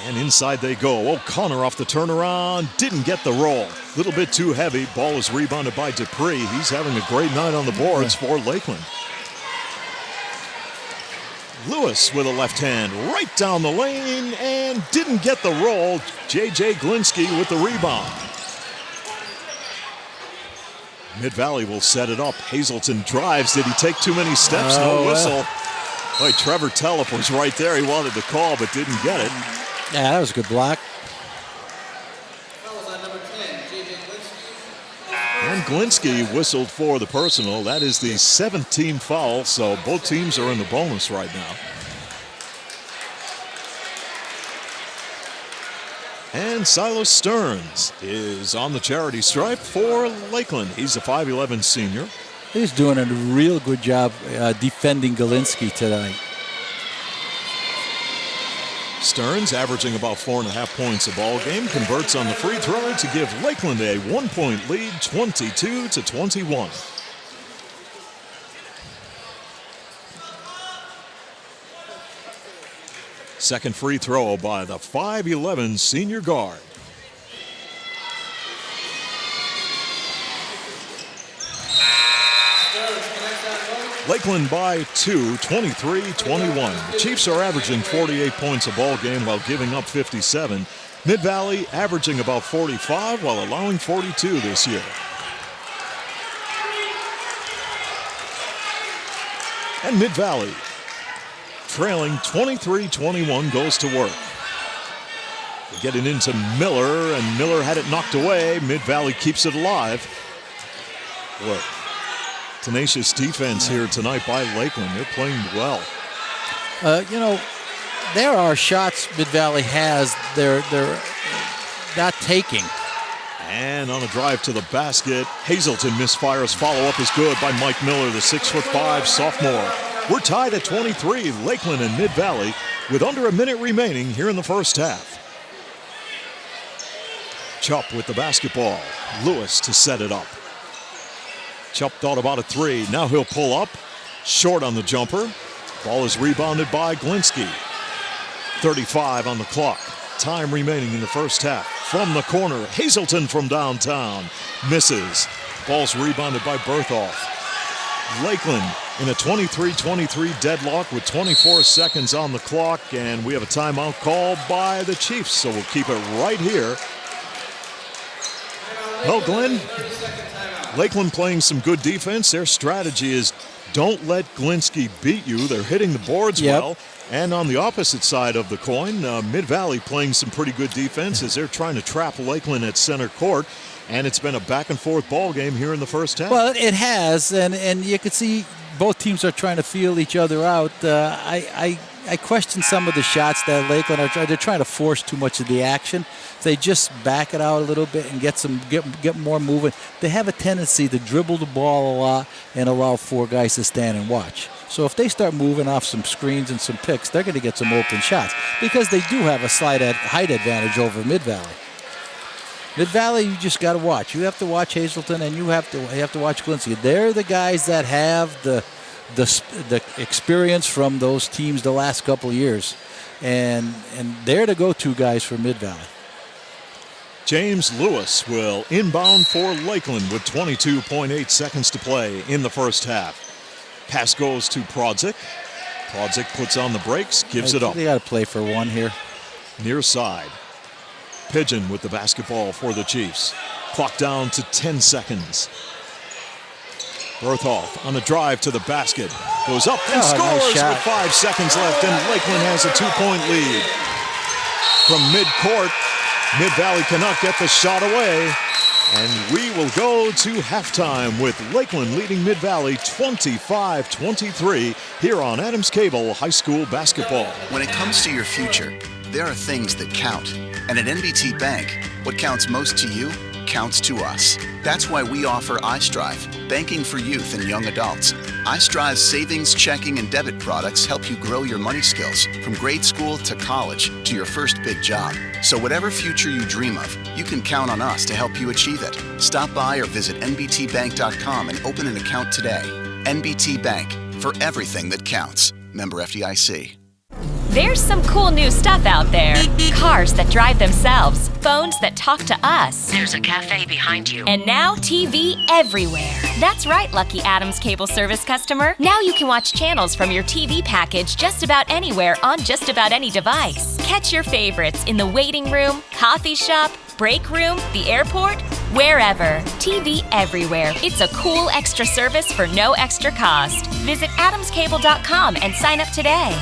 And inside they go. O'Connor off the turnaround. Didn't get the roll. A little bit too heavy. Ball is rebounded by Dupree. He's having a great night on the boards for Lakeland. Lewis with a left hand right down the lane and didn't get the roll. J.J. Glinsky with the rebound. Mid-Valley will set it up. Hazelton drives. Did he take too many steps? No whistle. Boy, Trevor Tellep was right there. He wanted to call but didn't get it. Yeah, that was a good block. And Glinsky whistled for the personal. That is the 7th team foul, so both teams are in the bonus right now. And Silas Stearns is on the charity stripe for Lakeland. He's a 5'11 senior. He's doing a real good job defending Glinsky tonight. Stearns averaging about 4.5 points a ball game, converts on the free throw to give Lakeland a 1-point lead, 22-21. Second free throw by the 5'11 senior guard. Lakeland by 2, 23-21. The Chiefs are averaging 48 points a ball game while giving up 57. Mid-Valley averaging about 45 while allowing 42 this year. And Mid-Valley, trailing 23-21, goes to work. They get it into Miller, and Miller had it knocked away. Mid-Valley keeps it alive. Look. Tenacious defense here tonight by Lakeland. They're playing well. There are shots Mid-Valley has they're not taking. And on a drive to the basket, Hazelton misfires. Follow-up is good by Mike Miller, the 6'5" sophomore. We're tied at 23, Lakeland and Mid-Valley, with under a minute remaining here in the first half. Chupp with the basketball. Lewis to set it up. Chupp thought about a three. Now he'll pull up. Short on the jumper. Ball is rebounded by Glinsky. 35 on the clock. Time remaining in the first half. From the corner, Hazelton from downtown. Misses. Ball's rebounded by Berthoff. Lakeland in a 23-23 deadlock with 24 seconds on the clock, and we have a timeout called by the Chiefs, so we'll keep it right here. Well, Glenn, Lakeland playing some good defense. Their strategy is don't let Glinsky beat you. They're hitting the boards well. And on the opposite side of the coin, Mid-Valley playing some pretty good defense as they're trying to trap Lakeland at center court. And it's been a back-and-forth ball game here in the first half. Well, it has, and you can see both teams are trying to feel each other out. I question some of the shots that Lakeland are trying. They're trying to force too much of the action. If they just back it out a little bit and get more moving, they have a tendency to dribble the ball a lot and allow four guys to stand and watch. So if they start moving off some screens and some picks, they're going to get some open shots because they do have a slight height advantage over Mid-Valley. Mid-Valley, you just got to watch. You have to watch Hazelton, and you have to watch Glinsky. They're the guys that have the experience from those teams the last couple of years, and they're the go-to guys for Mid-Valley. James Lewis will inbound for Lakeland with 22.8 seconds to play in the first half. Pass goes to Prodzik. Prodzik puts on the brakes, gives it up. They got to play for one here. Near side. Pigeon with the basketball for the Chiefs. Clock down to 10 seconds. Berthoff on a drive to the basket. Goes up and scores nice with 5 seconds left, and Lakeland has a 2-point lead. From midcourt, Mid-Valley cannot get the shot away. And we will go to halftime with Lakeland leading Mid-Valley 25-23 here on Adams Cable High School Basketball. When it comes to your future, there are things that count. And at NBT Bank, what counts most to you counts to us. That's why we offer iStrive, banking for youth and young adults. iStrive's savings, checking, and debit products help you grow your money skills from grade school to college to your first big job. So whatever future you dream of, you can count on us to help you achieve it. Stop by or visit nbtbank.com and open an account today. NBT Bank, for everything that counts. Member FDIC. There's some cool new stuff out there. Cars that drive themselves, phones that talk to us. There's a cafe behind you. And now TV everywhere. That's right, Lucky Adams Cable Service customer. Now you can watch channels from your TV package just about anywhere on just about any device. Catch your favorites in the waiting room, coffee shop, break room, the airport, wherever. TV everywhere. It's a cool extra service for no extra cost. Visit adamscable.com and sign up today.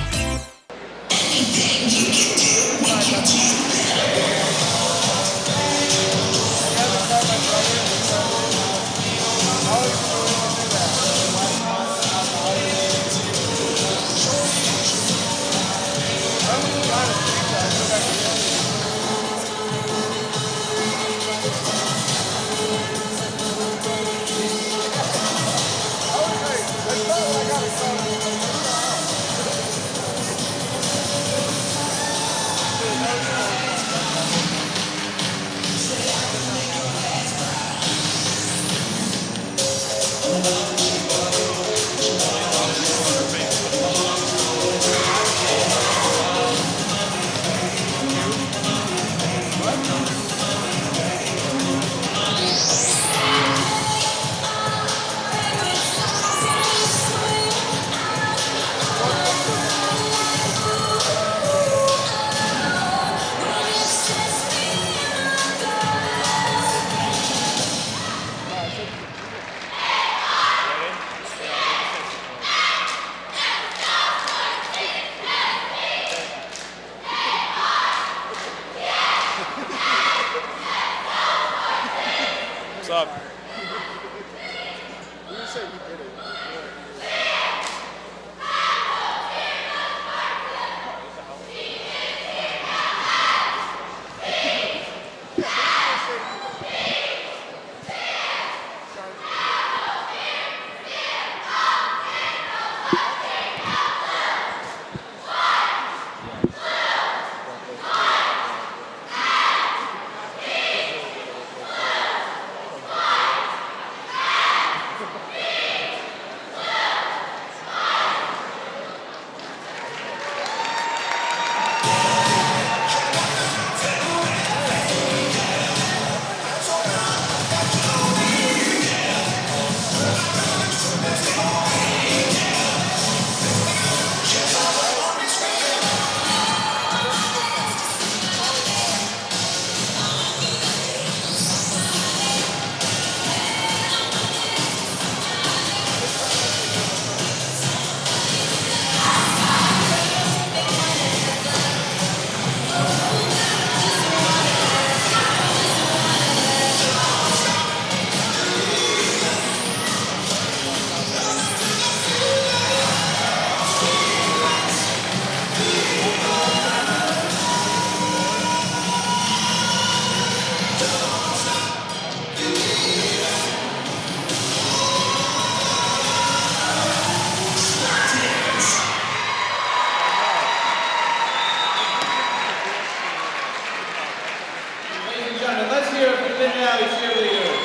Mid-Valley cheerleaders.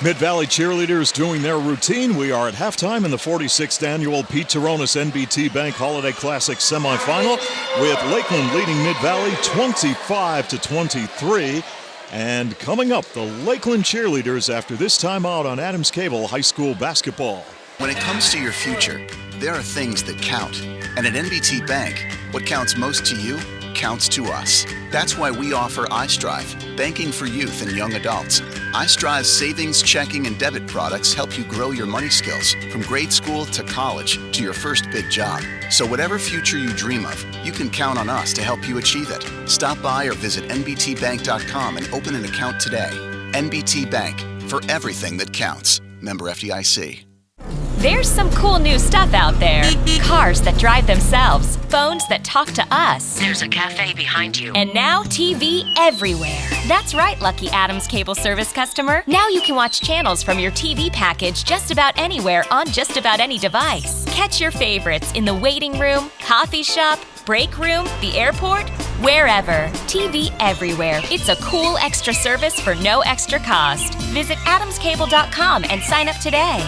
Mid-Valley cheerleaders doing their routine. We are at halftime in the 46th annual Pete Turonis NBT Bank Holiday Classic semifinal with Lakeland leading Mid-Valley 25-23. And coming up, the Lakeland cheerleaders after this timeout on Adams Cable High School basketball. When it comes to your future, there are things that count. And at NBT Bank, what counts most to you counts to us. That's why we offer iStrive, banking for youth and young adults. iStrive's savings, checking, and debit products help you grow your money skills from grade school to college to your first big job. So whatever future you dream of, you can count on us to help you achieve it. Stop by or visit nbtbank.com and open an account today. NBT Bank, for everything that counts. Member FDIC. There's some cool new stuff out there. Cars that drive themselves, phones that talk to us. There's a cafe behind you. And now TV everywhere. That's right, Lucky Adams Cable Service customer. Now you can watch channels from your TV package just about anywhere on just about any device. Catch your favorites in the waiting room, coffee shop, break room, the airport, wherever. TV everywhere. It's a cool extra service for no extra cost. Visit adamscable.com and sign up today.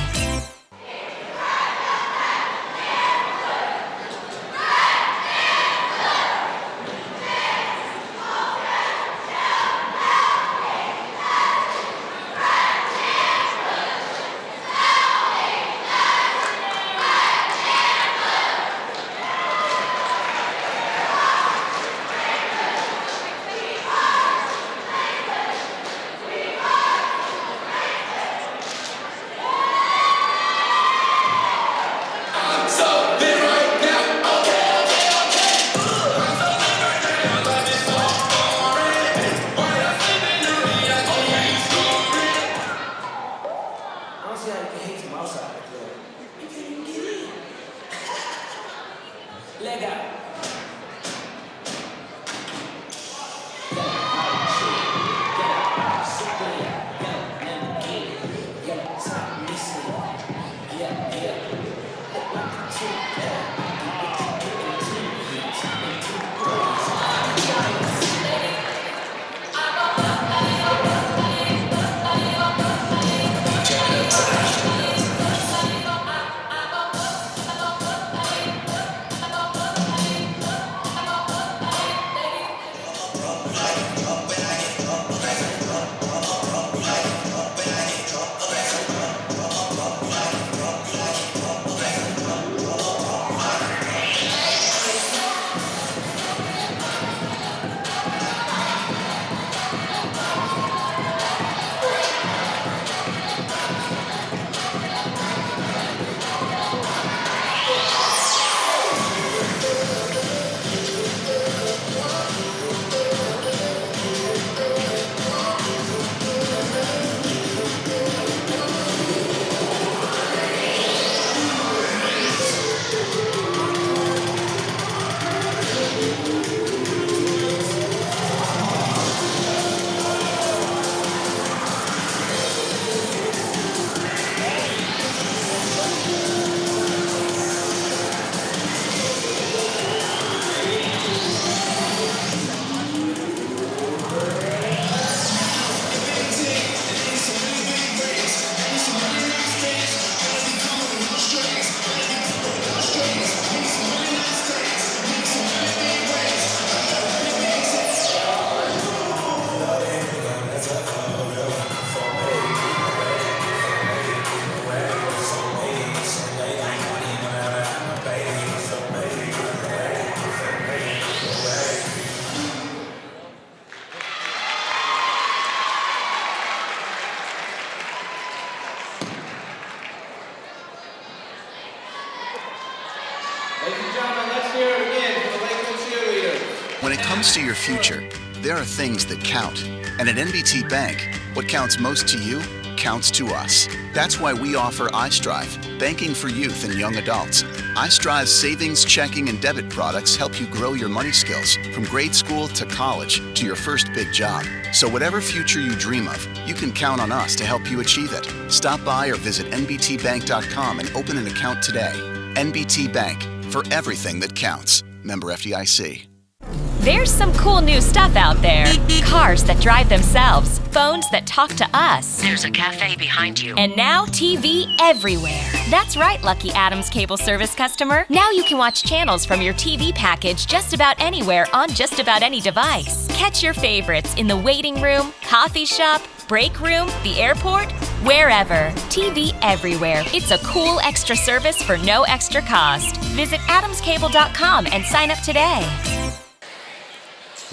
Ladies and gentlemen, let's hear it again for the Lakeland cheerleaders. When it comes to your future, there are things that count. And at NBT Bank, what counts most to you counts to us. That's why we offer iStrive, banking for youth and young adults. iStrive's savings, checking, and debit products help you grow your money skills from grade school to college to your first big job. So whatever future you dream of, you can count on us to help you achieve it. Stop by or visit nbtbank.com and open an account today. NBT Bank, for everything that counts. Member FDIC. There's some cool new stuff out there. Cars that drive themselves, phones that talk to us. There's a cafe behind you. And now TV everywhere. That's right, Lucky Adams cable service customer. Now you can watch channels from your TV package just about anywhere on just about any device. Catch your favorites in the waiting room, coffee shop, break room, the airport, wherever. TV everywhere. It's a cool extra service for no extra cost. Visit adamscable.com and sign up today.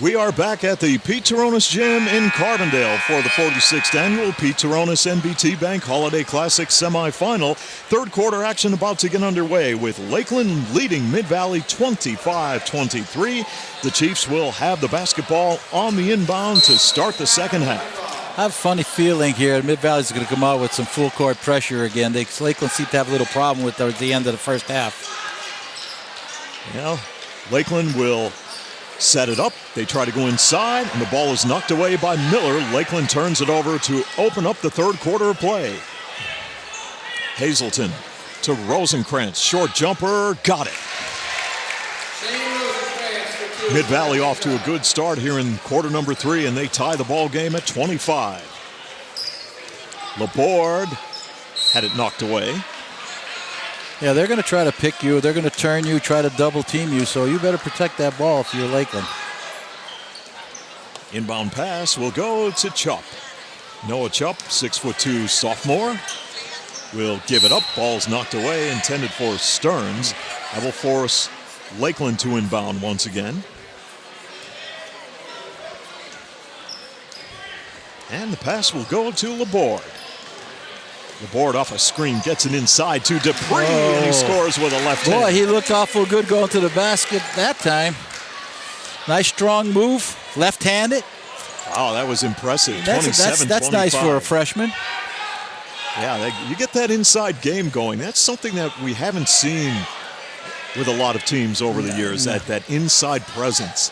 We are back at the Pete Turonis Gym in Carbondale for the 46th annual Pete Turonis NBT Bank Holiday Classic semifinal. Third quarter action about to get underway with Lakeland leading Mid-Valley 25-23. The Chiefs will have the basketball on the inbound to start the second half. I have a funny feeling here. Mid-Valley's going to come out with some full court pressure again. Lakeland seemed to have a little problem with towards the end of the first half. Yeah, Lakeland will set it up. They try to go inside, and the ball is knocked away by Miller. Lakeland turns it over to open up the third quarter of play. Hazelton to Rosenkrantz. Short jumper. Got it. Mid-Valley off to a good start here in quarter number 3, and they tie the ball game at 25. Laborde had it knocked away. Yeah, they're going to try to pick you. They're going to turn you, try to double team you, so you better protect that ball if you're Lakeland. Inbound pass will go to Chupp. Noah Chupp, 6'2" sophomore, will give it up. Ball's knocked away, intended for Stearns. That will force Lakeland to inbound once again. And the pass will go to Laborde. Laborde off a screen, gets it inside to Dupree, and he scores with a left hand. Boy, he looked awful good going to the basket that time. Nice strong move, left-handed. Wow, that was impressive. 27-25. That's nice for a freshman. Yeah, you get that inside game going. That's something that we haven't seen with a lot of teams over the years, that inside presence.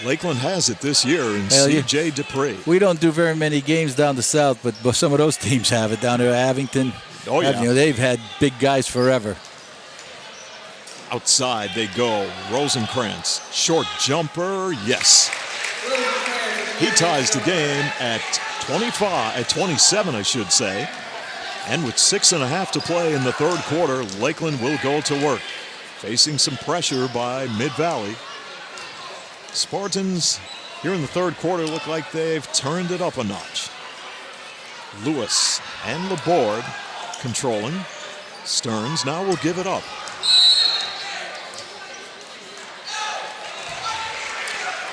Lakeland has it this year in C.J. Dupree. We don't do very many games down the south, but some of those teams have it down there. Abington, oh yeah, they've had big guys forever. Outside they go. Rosenkrantz, short jumper, yes. He ties the game at 27, I should say. And with 6.5 to play in the third quarter, Lakeland will go to work, facing some pressure by Mid-Valley. Spartans here in the third quarter look like they've turned it up a notch. Lewis and Laborde controlling. Stearns now will give it up.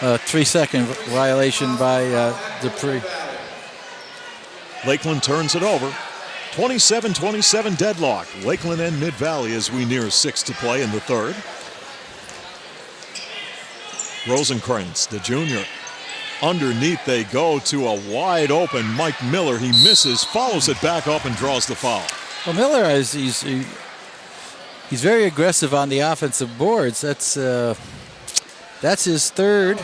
A 3-second violation by Dupree. Lakeland turns it over. 27-27 deadlock. Lakeland and Mid-Valley as we near 6 to play in the third. Rosenkrantz, the junior. Underneath they go to a wide open Mike Miller. He misses, follows it back up, and draws the foul. Well, Miller, he's very aggressive on the offensive boards. That's his third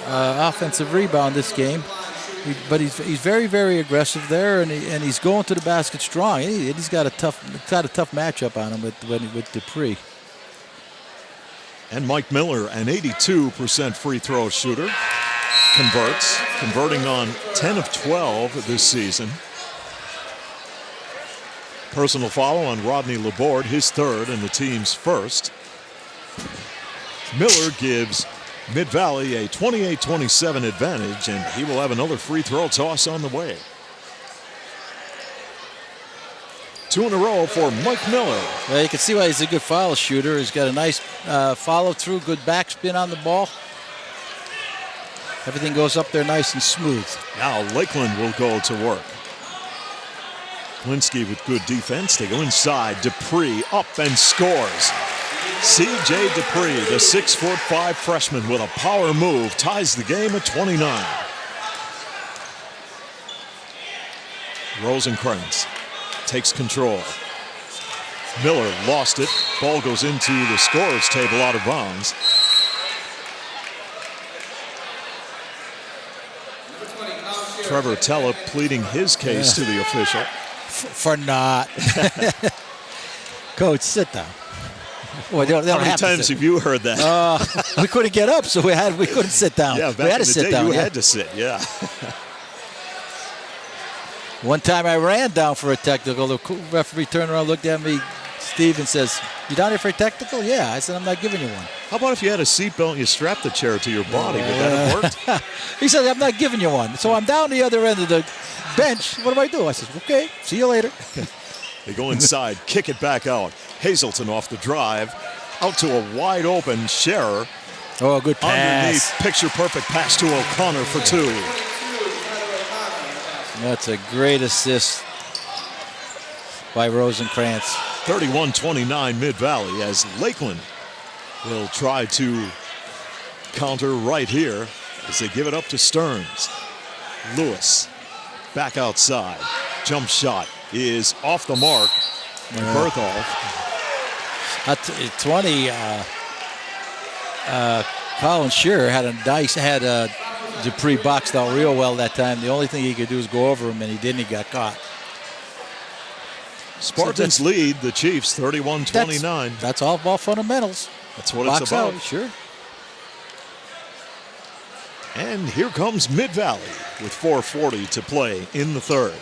offensive rebound this game. But he's very, very aggressive there, and he's going to the basket strong. He's got a tough matchup on him with Dupree. And Mike Miller, an 82% free throw shooter, converting on 10 of 12 this season. Personal foul on Rodney Laborde, his third and the team's first. Miller gives Mid-Valley a 28-27 advantage, and he will have another free throw toss on the way. 2 in a row for Mike Miller. Well, you can see why he's a good foul shooter. He's got a nice follow-through, good backspin on the ball. Everything goes up there nice and smooth. Now Lakeland will go to work. Klinsky with good defense. They go inside. Dupree up and scores. C.J. Dupree, the 6'5" freshman with a power move, ties the game at 29. Rosenkrantz takes control. Miller lost it. Ball goes into the scorer's table out of bounds. Trevor Tella pleading his case to the official. For not. Coach, sit down. Well, they don't How many have to times sit. have you heard that? We couldn't get up, so we couldn't sit down. Yeah, we back had in to the sit day, down. you Yeah. had to sit, yeah. One time I ran down for a technical. The referee turned around, looked at me, Steve, and says, "You down here for a technical?" "Yeah." I said, "I'm not giving you one." How about if you had a seatbelt and you strapped the chair to your body? Would that have worked? He said, "I'm not giving you one." So I'm down the other end of the bench. What do I do? I said, "Okay, see you later." They go inside, kick it back out. Hazelton off the drive, out to a wide open Scherer. Oh, good Underneath, pass. picture-perfect pass to O'Connor for 2. That's a great assist by Rosenkrantz. 31-29 Mid-Valley as Lakeland will try to counter right here as they give it up to Stearns. Lewis back outside. Jump shot is off the mark. And Berthold. At 20, Colin Shearer had Dupree boxed out real well that time. The only thing he could do is go over him, and he didn't. He got caught. Spartans lead the Chiefs 31-29. That's all ball fundamentals. That's what Box it's about. out, sure. And here comes Mid-Valley with 4:40 to play in the third.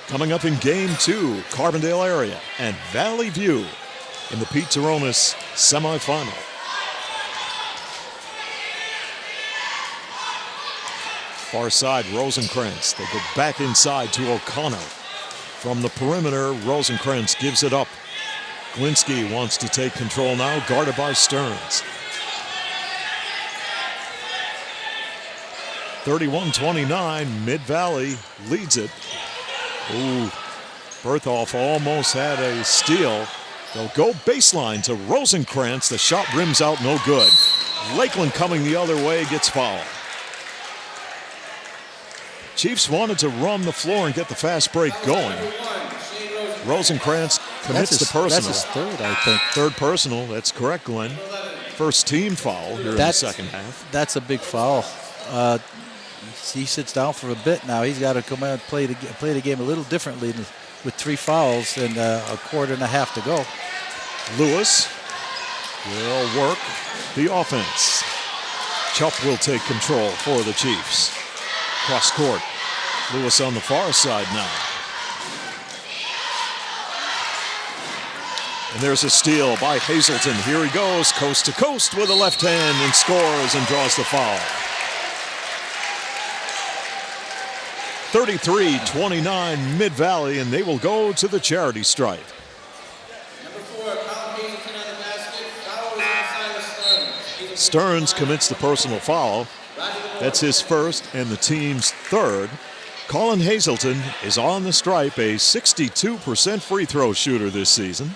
Coming up in Game 2, Carbondale area and Valley View in the Pete Turonis semifinal. Far side, Rosenkrantz. They go back inside to O'Connor. From the perimeter, Rosenkrantz gives it up. Glinski wants to take control now, guarded by Stearns. 31-29, Mid-Valley leads it. Ooh, Berthold almost had a steal. They'll go baseline to Rosenkrantz. The shot rims out, no good. Lakeland coming the other way, gets fouled. Chiefs wanted to run the floor and get the fast break going. Rosenkrantz commits the personal. That's his third, I think. Third personal, that's correct, Glenn. First team foul here in the second half. That's a big foul. He sits down for a bit now. He's got to come out and play the game a little differently with 3 fouls and a quarter and a half to go. Lewis will work the offense. Chupp will take control for the Chiefs. Cross court. Lewis on the far side now. And there's a steal by Hazelton. Here he goes, coast to coast with a left hand and scores and draws the foul. 33-29 Mid-Valley, and they will go to the charity stripe. Number 4, Colin Hazelton on the basket. Foul is on Stearns. Stearns commits the personal foul. That's his first and the team's third. Colin Hazelton is on the stripe, a 62% free throw shooter this season.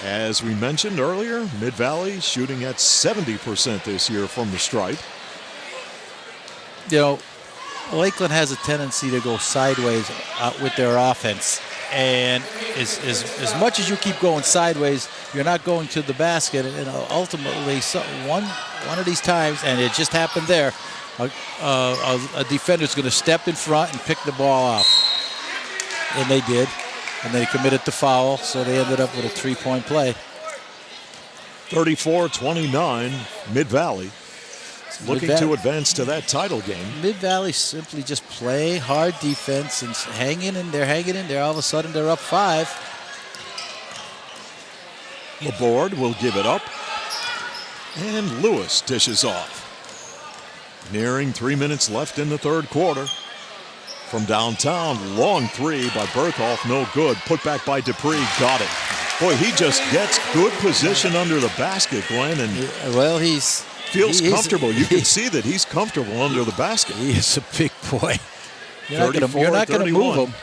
As we mentioned earlier, Mid-Valley shooting at 70% this year from the stripe. You know, Lakeland has a tendency to go sideways with their offense. And as much as you keep going sideways, you're not going to the basket. And ultimately, one of these times, and it just happened there, a defender's going to step in front and pick the ball off. And they did. And they committed the foul, so they ended up with a 3-point play. 34-29, Mid-Valley. Looking to advance to that title game. Mid-Valley simply just play hard defense and hang in, and they're hanging in there. All of a sudden, they're up 5. Laborde will give it up. And Lewis dishes off. Nearing 3 minutes left in the third quarter. From downtown, long 3 by Berthold, no good. Put back by Dupree, got it. Boy, he just gets good position under the basket, Glenn, and well, he's feels comfortable. You can see that he's comfortable under the basket. He is a big boy. You're not going to move him.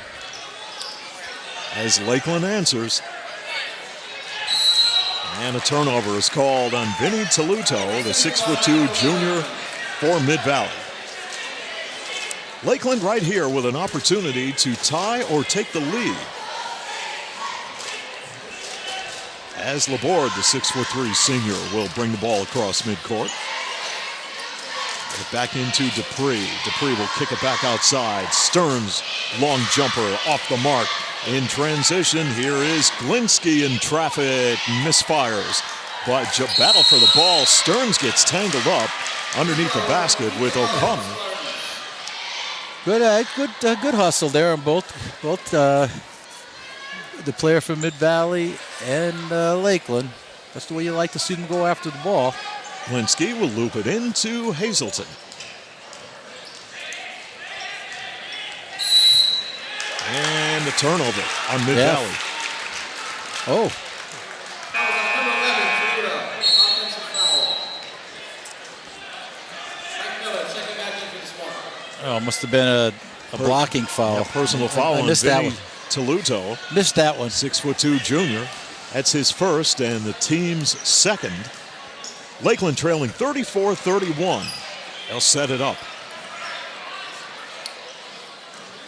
As Lakeland answers. And a turnover is called on Vinny Toluto, the 6'2" junior for Mid-Valley. Lakeland right here with an opportunity to tie or take the lead. As Laborde, the 6'3" senior, will bring the ball across midcourt. Back into Dupree. Dupree will kick it back outside. Stearns, long jumper off the mark. In transition, here is Glinsky in traffic. Misfires. But battle for the ball. Stearns gets tangled up underneath the basket with O'Connor. Good hustle there on both the player from Mid-Valley and Lakeland. That's the way you like to see them go after the ball. Glinsky will loop it into Hazelton. And the turnover on Mid-Valley. Yeah. Oh. Oh, it must have been a blocking foul. Yeah, personal foul on missed that Vinny one. Toluto. Missed that one. 6'2" junior. That's his first and the team's second. Lakeland trailing 34-31. They'll set it up.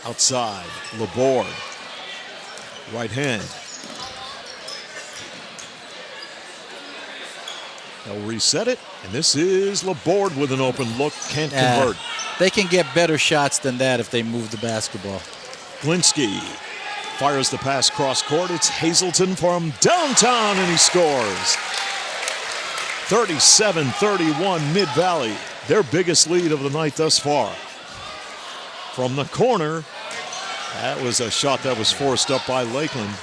Outside, Laborde. Right hand. They'll reset it, and this is Laborde with an open look. Can't convert. They can get better shots than that if they move the basketball. Glinsky fires the pass cross court. It's Hazelton from downtown, and he scores. 37-31 Mid-Valley, their biggest lead of the night thus far. From the corner, that was a shot that was forced up by Lakeland.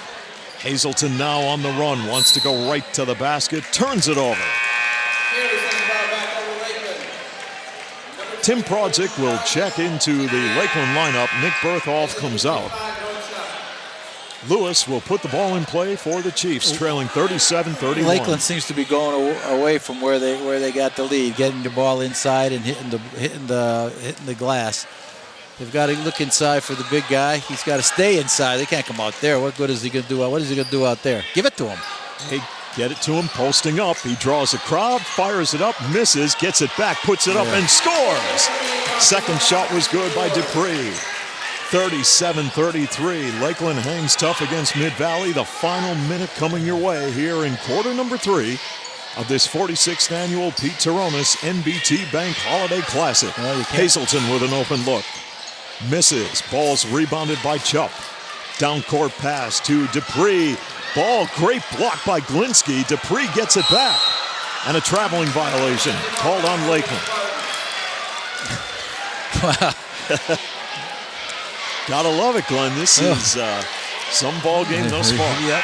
Hazelton now on the run, wants to go right to the basket, turns it over. Tim Prodzik will check into the Lakeland lineup. Nick Bertholf comes out. Lewis will put the ball in play for the Chiefs, trailing 37-31. Lakeland seems to be going away from where they got the lead, getting the ball inside and hitting the glass. They've got to look inside for the big guy. He's got to stay inside. They can't come out there. What good is he going to do? What is he going to do out there? Give it to him. They get it to him, posting up. He draws a crowd, fires it up, misses, gets it back, puts it up, and scores. Second shot was good by Dupree. 37-33. Lakeland hangs tough against Mid-Valley. The final minute coming your way here in quarter number 3 of this 46th annual Pete Turonis NBT Bank Holiday Classic. Hazelton with an open look. Misses. Ball's rebounded by Chupp. Down court pass to Dupree. Ball, great block by Glinsky. Dupree gets it back. And a traveling violation called on Lakeland. Wow. Gotta love it, Glenn. This is some ball game thus far. Yep.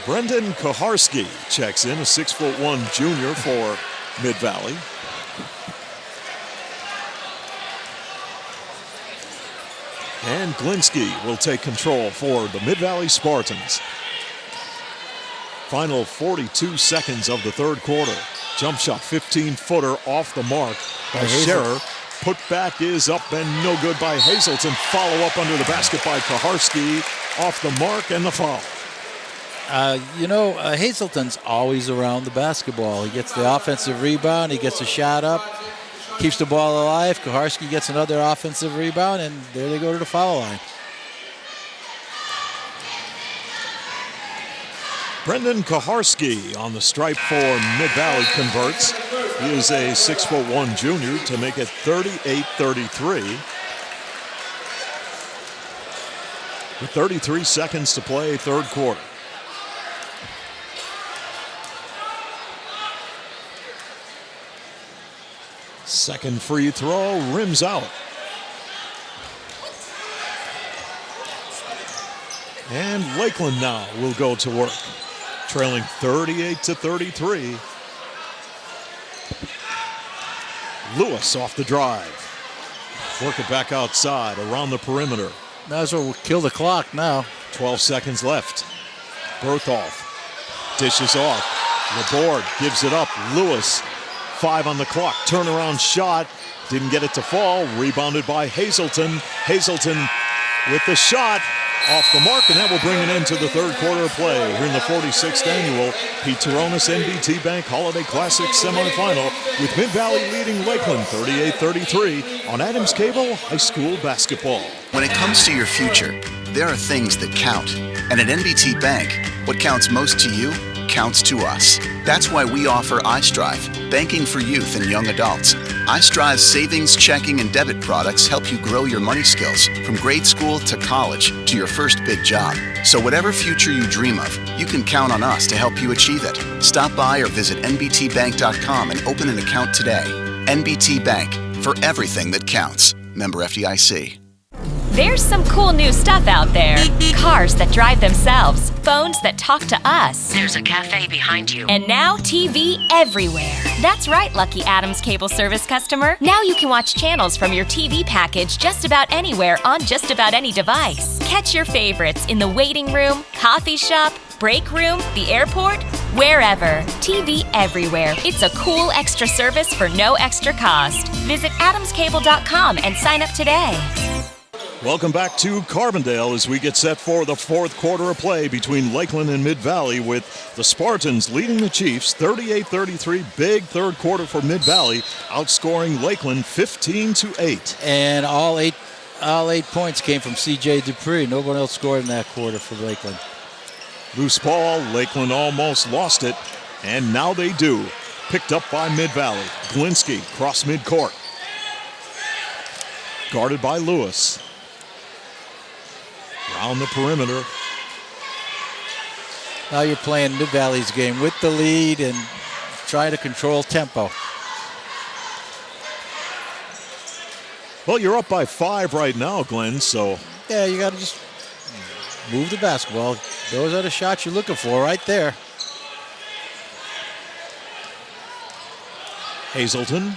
Brendan Kaharski checks in, a 6'1" junior for Mid-Valley. And Glinsky will take control for the Mid-Valley Spartans. Final 42 seconds of the third quarter. Jump shot, 15-footer off the mark by Scherer. Put back is up and no good by Hazelton. Follow up under the basket by Kaharski. Off the mark and the foul. Hazelton's always around the basketball. He gets the offensive rebound. He gets a shot up. Keeps the ball alive. Kaharski gets another offensive rebound, and there they go to the foul line. Brendan Kaharski on the stripe for Mid-Valley converts. He is a 6'1" junior to make it 38-33. With 33 seconds to play, third quarter. Second free throw, rims out. And Lakeland now will go to work, trailing 38-33. Lewis off the drive. Work it back outside, around the perimeter. Might as well kill the clock now. 12 seconds left. Bertholf dishes off. Laborde gives it up. Lewis, 5 on the clock. Turnaround shot. Didn't get it to fall. Rebounded by Hazelton. Hazelton with the shot. Off the mark, and that will bring an end to the third quarter of play here in the 46th annual Pete Turonis NBT Bank Holiday Classic semifinal, with Mid-Valley leading Lakeland 38-33 on Adams Cable High School basketball. When it comes to your future, there are things that count. And at NBT Bank, what counts most to you counts to us. That's why we offer iStrive, banking for youth and young adults. iStrive's savings, checking, and debit products help you grow your money skills from grade school to college to your first big job. So whatever future you dream of, you can count on us to help you achieve it. Stop by or visit nbtbank.com and open an account today. NBT Bank, for everything that counts. Member FDIC. There's some cool new stuff out there. Cars that drive themselves, phones that talk to us. There's a cafe behind you. And now TV everywhere. That's right, Lucky Adams cable service customer. Now you can watch channels from your TV package just about anywhere on just about any device. Catch your favorites in the waiting room, coffee shop, break room, the airport, wherever. TV everywhere. It's a cool extra service for no extra cost. Visit adamscable.com and sign up today. Welcome back to Carbondale as we get set for the fourth quarter of play between Lakeland and Mid-Valley, with the Spartans leading the Chiefs 38-33. Big third quarter for Mid-Valley, outscoring Lakeland 15-8. And all eight points came from C.J. Dupree. No one else scored in that quarter for Lakeland. Loose ball, Lakeland almost lost it, and now they do. Picked up by Mid-Valley. Glinsky cross midcourt. Guarded by Lewis. Around the perimeter. Now you're playing Mid-Valley's game with the lead and try to control tempo. Well, you're up by 5 right now, Glenn, so... Yeah, you got to just move the basketball. Those are the shots you're looking for right there. Hazelton.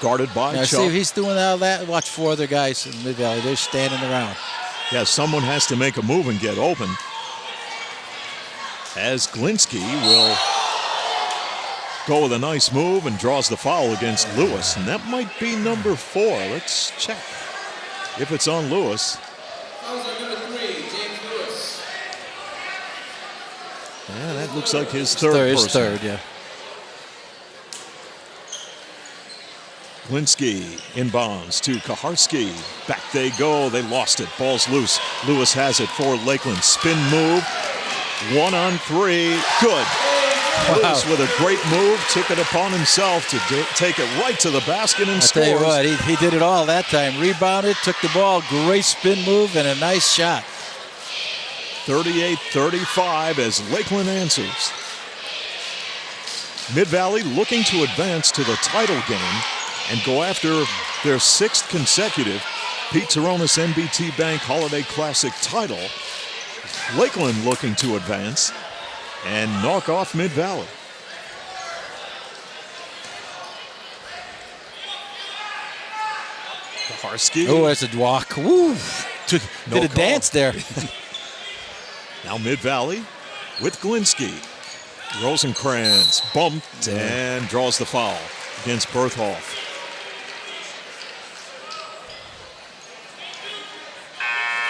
Guarded by Now, Chuck. see if he's doing all that. Watch 4 other guys in Mid-Valley. They're standing around. Yeah, someone has to make a move and get open. As Glinsky will go with a nice move and draws the foul against Lewis. And that might be number 4. Let's check if it's on Lewis. Fouls on number 3, James Lewis. Yeah, that looks like his third His personal. third, yeah. Glinsky inbounds to Kaharski. Back they go. They lost it. Ball's loose. Lewis has it for Lakeland. Spin move. 1 on 3. Good. Wow. Lewis with a great move. Took it upon himself to take it right to the basket and I scores. tell you what, he did it all that time. Rebounded, took the ball, great spin move, and a nice shot. 38-35 as Lakeland answers. Mid-Valley looking to advance to the title game and go after their 6th consecutive Pete Turonis NBT Bank Holiday Classic title. Lakeland looking to advance and knock off Mid-Valley. Kaharski. Oh, that's a walk. Woo! Did No a call. dance there. Now Mid-Valley with Glinsky. Rosenkrantz bumped and draws the foul against Berthoff.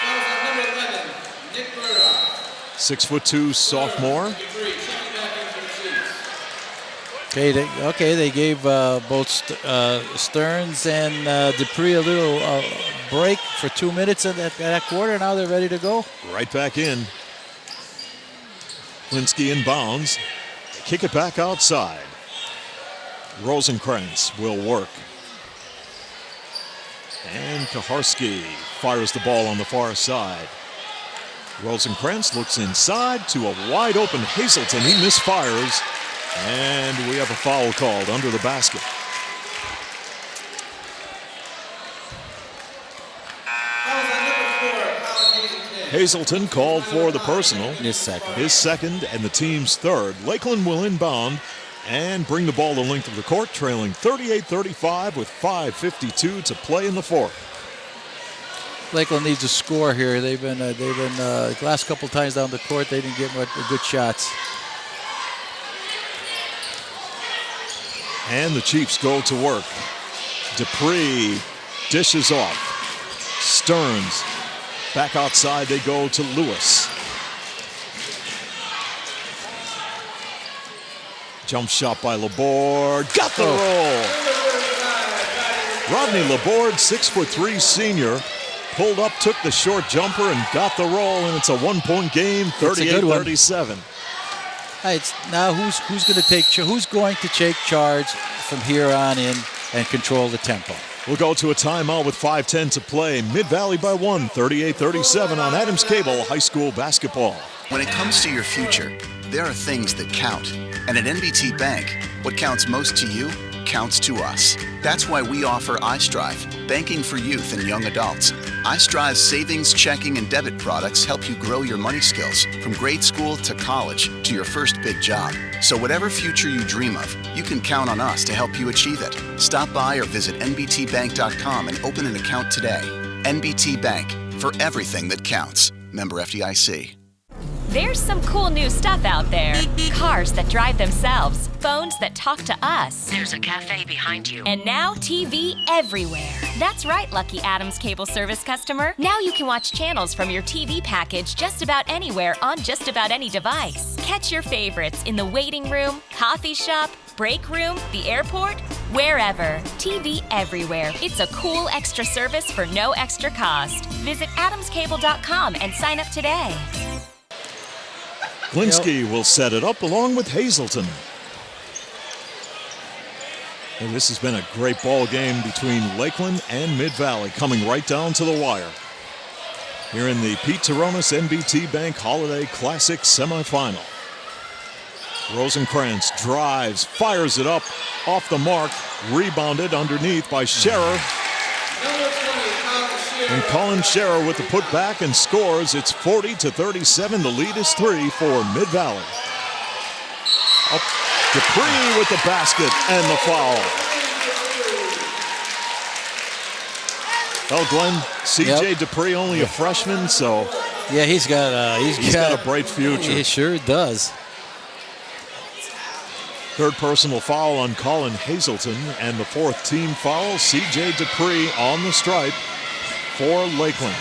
Fouls on number 11, Nick Burdock. 6'2" sophomore. Dupree checking back into the Chiefs. Okay, they gave both Stearns and Dupree a little break for 2 minutes in that quarter. Now they're ready to go. Right back in. Glinsky inbounds. Kick it back outside. Rosenkrantz will work. And Kaharski fires the ball on the far side. Rosenkrantz looks inside to a wide open Hazelton. He misfires. And we have a foul called under the basket. Fouls on number 4, Colin Hazelton. Hazelton called for the personal. His second. His second and the team's third. Lakeland will inbound and bring the ball the length of the court, trailing 38-35 with 5:52 to play in the fourth. Lakeland needs a score here. They've been the last couple times down the court, they didn't get much good shots. And the Chiefs go to work. Dupree dishes off. Stearns back outside. They go to Lewis. Jump shot by Laborde. Got the roll. Rodney Laborde, 6'3" senior, pulled up, took the short jumper, and got the roll. And it's a 1-point game, It's a good one. 38-37. It's now who's going to take charge from here on in and control the tempo. We'll go to a timeout with 5:10 to play. Mid-Valley by 1, 38-37 on Adams Cable High School basketball. When it comes to your future, there are things that count. And at NBT Bank, what counts most to you counts to us. That's why we offer iStrive, banking for youth and young adults. iStrive's savings, checking, and debit products help you grow your money skills from grade school to college to your first big job. So whatever future you dream of, you can count on us to help you achieve it. Stop by or visit nbtbank.com and open an account today. NBT Bank, for everything that counts. Member FDIC. There's some cool new stuff out there. Cars that drive themselves, phones that talk to us. There's a cafe behind you. And now TV everywhere. That's right, Lucky Adams Cable Service customer. Now you can watch channels from your TV package just about anywhere on just about any device. Catch your favorites in the waiting room, coffee shop, break room, the airport, wherever. TV everywhere. It's a cool extra service for no extra cost. Visit adamscable.com and sign up today. Glinsky will set it up along with Hazelton. And this has been a great ball game between Lakeland and Mid-Valley, coming right down to the wire. Here in the Pete Turonis NBT Bank Holiday Classic semifinal. Rosenkrantz drives, fires it up, off the mark, rebounded underneath by Scherer. And Colin Scherer with the putback and scores. It's 40-37. The lead is 3 for Mid-Valley. Up Dupree with the basket and the foul. Well, Glenn, C.J. Dupree only a freshman, so yeah, he's got a bright future. He sure does. Third personal foul on Colin Hazelton, and the fourth team foul. C.J. Dupree on the stripe for Lakeland.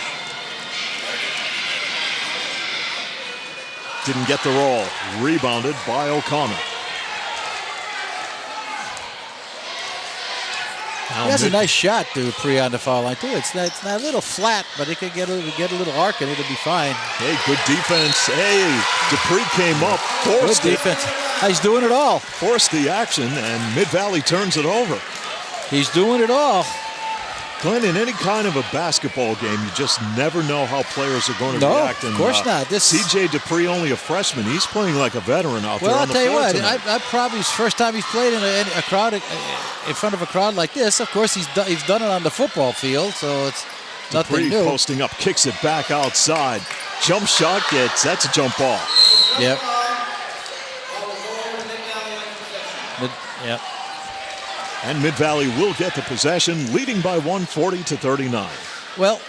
Didn't get the roll. Rebounded by O'Connor. He has a nice shot, Dupree, on the foul line, too. It's not a little flat, but it could get a little arc, and it'll be fine. Hey, good defense. Hey, Dupree came up, forced good defense. He's doing it all. Forced the action, and Mid-Valley turns it over. He's doing it all. Glenn, in any kind of a basketball game, you just never know how players are going to react. Of course not. C.J. Dupree, only a freshman. He's playing like a veteran out there on the floor tonight. Well, I'll tell you what. I probably his first time he's played in a crowd, in front of a crowd like this. Of course, he's done it on the football field, so it's nothing Dupree new. Posting up, kicks it back outside. Jump shot that's a jump ball. Yep. Yep. And Mid-Valley will get the possession, leading by 140-39. Well,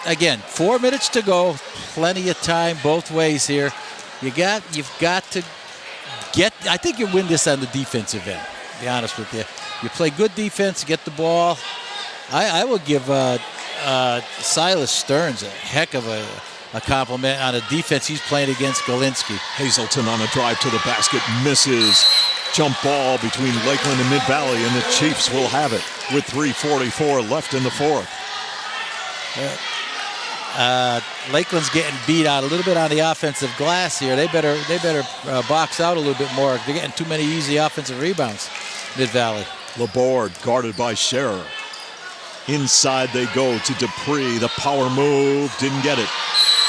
again, 4 minutes to go. Plenty of time both ways here. You've got to get. I think you win this on the defensive end. To be honest with you, you play good defense, get the ball. I will give Silas Stearns a heck of a compliment on a defense he's playing against Galinsky. Hazelton on a drive to the basket, misses. Jump ball between Lakeland and Mid-Valley, and the Chiefs will have it with 3:44 left in the fourth. Lakeland's getting beat out a little bit on the offensive glass here. They better box out a little bit more. They're getting too many easy offensive rebounds, Mid-Valley. Laborde guarded by Scherer. Inside they go to Dupree. The power move, didn't get it.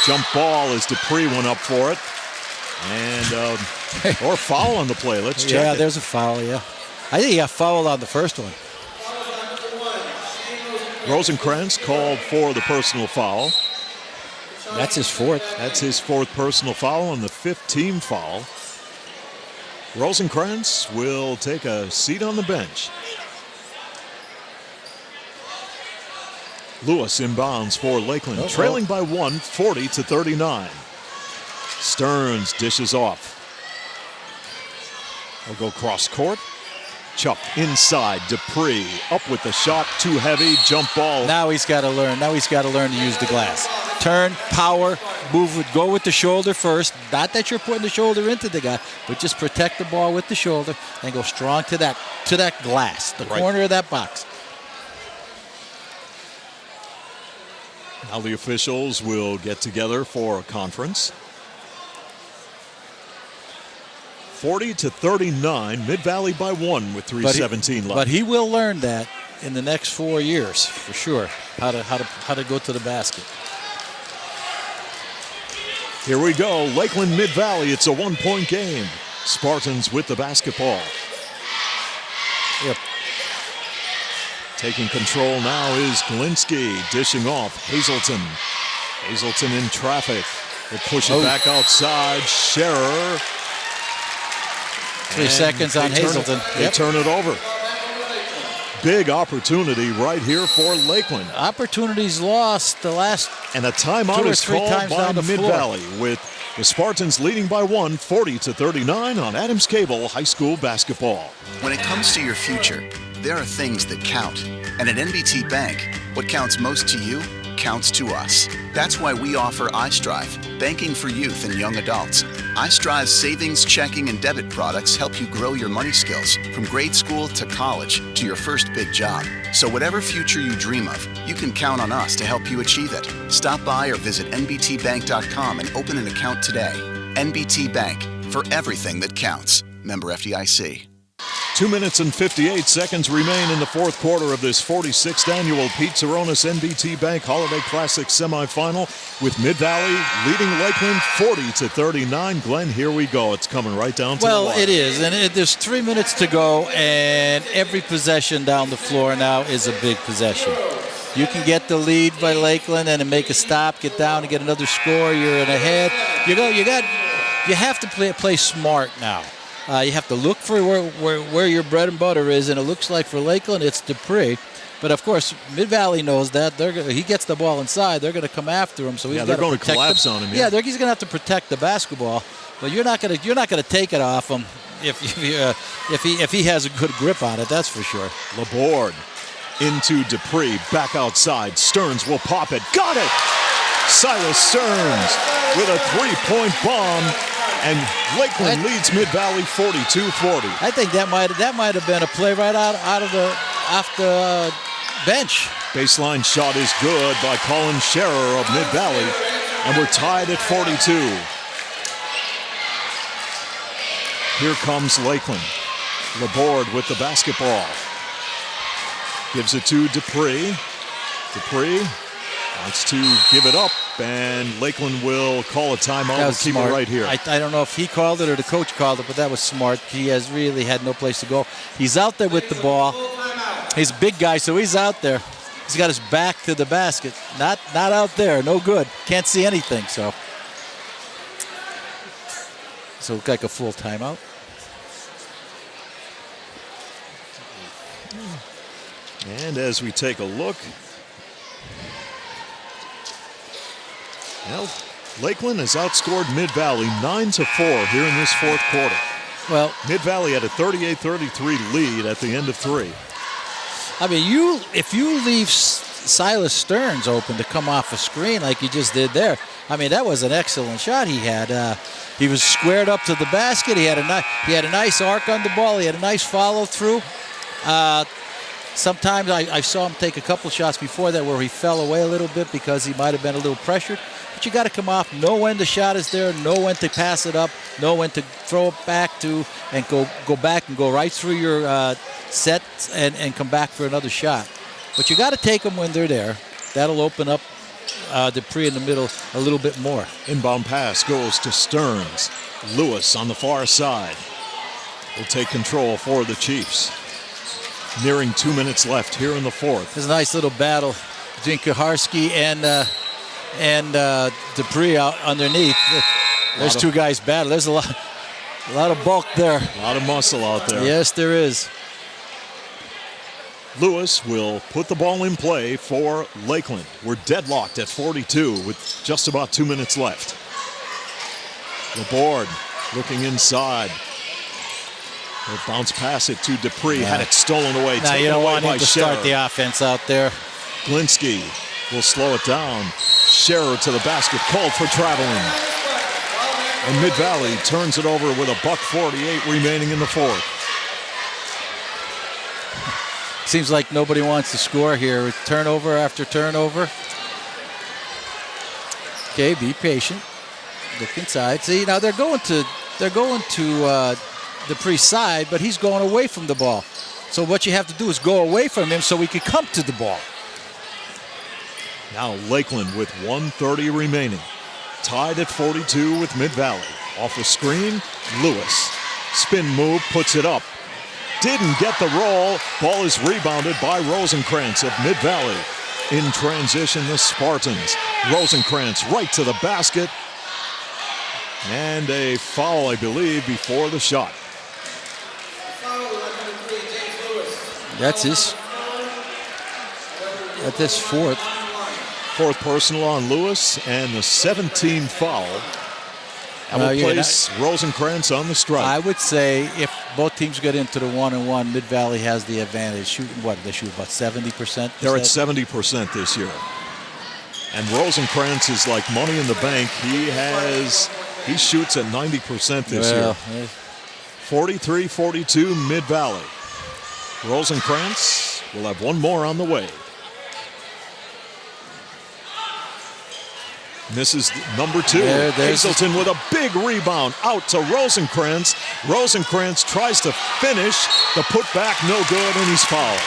Jump ball as Dupree went up for it. And or foul on the play. Let's check Yeah, it. there's a foul, yeah. I think he got fouled on the first one. Rosenkrantz called for the personal foul. That's his fourth. That's his fourth personal foul and the fifth team foul. Rosenkrantz will take a seat on the bench. Lewis inbounds for Lakeland, trailing by 1, 40-39. Stearns dishes off. He'll go cross court. Chuck inside. Dupree up with the shot. Too heavy. Jump ball. Now he's got to learn. Now he's got to learn to use the glass. Turn, power, move, go with the shoulder first. Not that you're putting the shoulder into the guy, but just protect the ball with the shoulder and go strong to that glass, the corner of that box. Now the officials will get together for a conference. 40-39, Mid-Valley by 1 with 3:17 left. But he will learn that in the next 4 years for sure. How to go to the basket. Here we go, Lakeland Mid-Valley. It's a 1-point game. Spartans with the basketball. Yep. Taking control now is Glinsky, dishing off Hazelton. Hazelton in traffic. They push it back outside. Scherer. 3 seconds on Hazelton. They turn it over. Big opportunity right here for Lakeland. Opportunities lost the last And a timeout 2 or is 3 called times by down the floor. Mid-Valley with the Spartans leading by 1, 40-39 on Adams Cable High School basketball. When it comes to your future, there are things that count. And at NBT Bank, what counts most to you counts to us. That's why we offer iStrive, banking for youth and young adults. iStrive's savings, checking, and debit products help you grow your money skills from grade school to college to your first big job. So whatever future you dream of, you can count on us to help you achieve it. Stop by or visit nbtbank.com and open an account today. NBT Bank, for everything that counts. Member FDIC. 2 minutes and 58 seconds remain in the fourth quarter of this 46th annual Pete Turonis NBT Bank Holiday Classic semifinal with Mid-Valley leading Lakeland 40-39. Glenn, here we go. It's coming right down to the wire. Well, it is, and there's 3 minutes to go, and every possession down the floor now is a big possession. You can get the lead by Lakeland and then make a stop, get down and get another score. You're in ahead. You have to play smart now. You have to look for where your bread and butter is, and it looks like for Lakeland it's Dupree. But of course, Mid-Valley knows that he gets the ball inside. They're going to come after him, so he's they're got going to to collapse on him. Yeah, he's going to have to protect the basketball. But you're not going to take it off him if he has a good grip on it. That's for sure. Laborde into Dupree, back outside. Stearns will pop it. Got it! Silas Stearns with a three-point bomb. And Lakeland leads Mid-Valley 42-40. I think that might have been a play right off the bench. Baseline shot is good by Colin Scherer of Mid-Valley, and we're tied at 42. Here comes Lakeland. Laborde with the basketball. Gives it to Dupree. Dupree wants to give it up, and Lakeland will call a timeout. We'll keep it right here. I don't know if he called it or the coach called it, but that was smart. He has really had no place to go. He's out there with the ball. He's a big guy, so he's out there. He's got his back to the basket. Not out there. No good. Can't see anything. So it looked like a full timeout. And as we take a look, well, Lakeland has outscored Mid-Valley 9-4 here in this fourth quarter. Well, Mid-Valley had a 38-33 lead at the end of 3. I mean, if you leave Silas Stearns open to come off a screen like you just did there, I mean, that was an excellent shot he had. He was squared up to the basket. He had a nice arc on the ball. He had a nice follow through. Sometimes I saw him take a couple shots before that where he fell away a little bit because he might have been a little pressured. But you got to come off, know when the shot is there, know when to pass it up, know when to throw it back to, and go back and go right through your set and come back for another shot. But you got to take them when they're there. That'll open up Dupree in the middle a little bit more. Inbound pass goes to Stearns. Lewis on the far side will take control for the Chiefs. Nearing 2 minutes left here in the fourth. There's a nice little battle between Kuharski and Dupree out underneath. There's two guys battle. There's a lot of bulk there. A lot of muscle out there. Yes, there is. Lewis will put the ball in play for Lakeland. We're deadlocked at 42 with just about 2 minutes left. Laborde looking inside. He'll bounce pass it to Dupree. Had it stolen away. Now you don't want him to start the offense out there. Glinsky will slow it down. Scherer to the basket, called for traveling. And Mid-Valley turns it over with a $1:48 remaining in the fourth. Seems like nobody wants to score here. Turnover after turnover. Okay, be patient. Look inside. See, now they're going to they're going to Dupree's side, but he's going away from the ball. So what you have to do is go away from him so he can come to the ball. Now Lakeland with 1:30 remaining. Tied at 42 with Mid-Valley. Off a screen, Lewis. Spin move, puts it up. Didn't get the roll. Ball is rebounded by Rosenkrantz of Mid-Valley. In transition, the Spartans. Rosenkrantz right to the basket. And a foul, I believe, before the shot. That's his fourth. Fourth personal on Lewis, and the 17th foul. And will place Rosenkrantz on the strike. I would say if both teams get into the 1-on-1, Mid-Valley has the advantage. Shooting what? They shoot about 70%? They're at 70% this year. And Rosenkrantz is like money in the bank. He shoots at 90% this year. 43-42 Mid-Valley. Rosenkrantz will have one more on the way. Misses number 2. Hazelton with a big rebound out to Rosenkrantz. Rosenkrantz tries to finish. The putback no good, and he's fouled.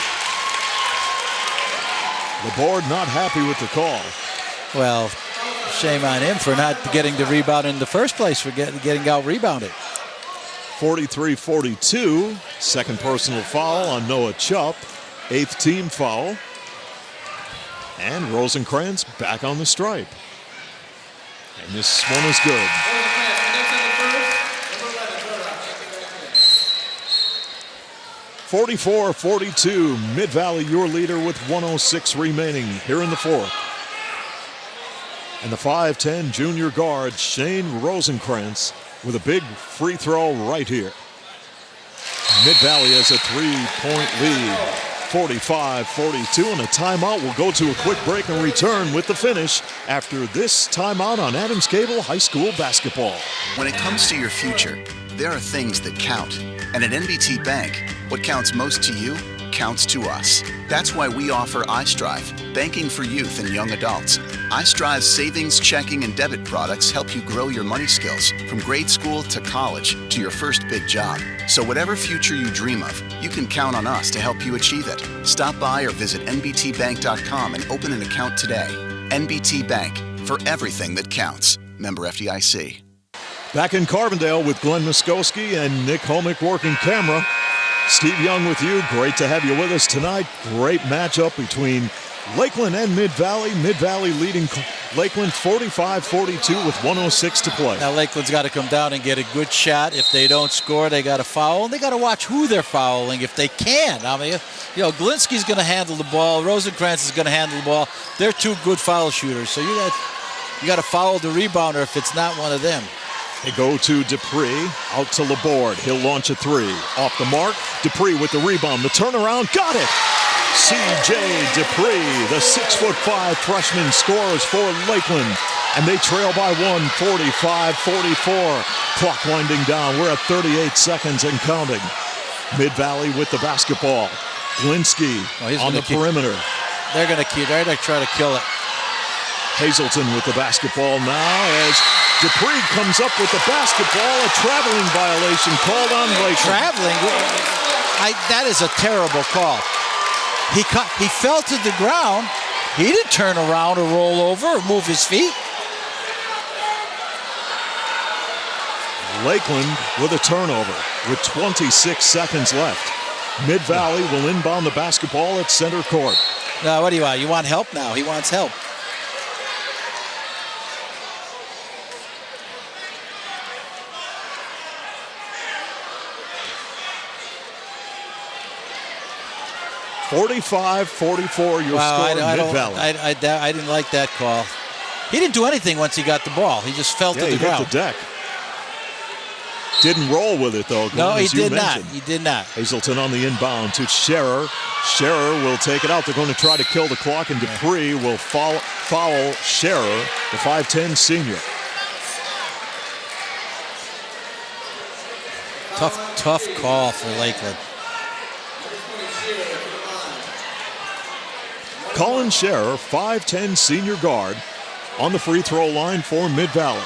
The board not happy with the call. Well, shame on him for not getting the rebound in the first place, for getting out rebounded. 43-42. Second personal foul on Noah Chupp. 8th team foul. And Rosenkrantz back on the stripe. And this one is good. 44-42, Mid-Valley your leader with 1:06 remaining here in the fourth. And the 5'10 junior guard, Shane Rosenkrantz, with a big free throw right here. Mid-Valley has a 3-point lead. 45-42, and a timeout. We'll go to a quick break and return with the finish after this timeout on Adams Cable High School Basketball. When it comes to your future, there are things that count. And at NBT Bank, what counts most to you counts to us. That's why we offer iStrive, banking for youth and young adults. iStrive's savings, checking, and debit products help you grow your money skills from grade school to college to your first big job. So whatever future you dream of, you can count on us to help you achieve it. Stop by or visit nbtbank.com and open an account today. NBT Bank, for everything that counts. Member FDIC. Back in Carbondale with Glenn Muskowski and Nick Homick working camera. Steve Young with you. Great to have you with us tonight. Great matchup between Lakeland and Mid-Valley. Mid-Valley leading Lakeland 45-42 with 1:06 to play. Now Lakeland's got to come down and get a good shot. If they don't score, they got to foul. And they got to watch who they're fouling if they can. I mean, you know, Glinski's going to handle the ball. Rosenkrantz is going to handle the ball. They're two good foul shooters. So you got to foul the rebounder if it's not one of them. They go to Dupree, out to Laborde. He'll launch a three. Off the mark, Dupree with the rebound. The turnaround, got it! C.J. Dupree, the 6'5" freshman, scores for Lakeland. And they trail by one, 45-44. Clock winding down. We're at 38 seconds and counting. Mid-Valley with the basketball. Glinski on the perimeter. They're going to try to kill it. Hazelton with the basketball now as Dupree comes up with the basketball. A traveling violation called on Lakeland. Traveling? That is a terrible call. He fell to the ground. He didn't turn around or roll over or move his feet. Lakeland with a turnover with 26 seconds left. Mid-Valley will inbound the basketball at center court. Now, what do you want? You want help now? He wants help. (45-44) your score, Mid-Valley. I didn't like that call. He didn't do anything once he got the ball. He just fell to the ground. Hit the deck. Didn't roll with it, though. No, he did not. He did not. Hazelton on the inbound to Scherer. Scherer will take it out. They're going to try to kill the clock, and Dupree will foul Scherer, the 5'10 senior. Tough call for Lakeland. Colin Scherer, 5'10 senior guard, on the free throw line for Mid-Valley.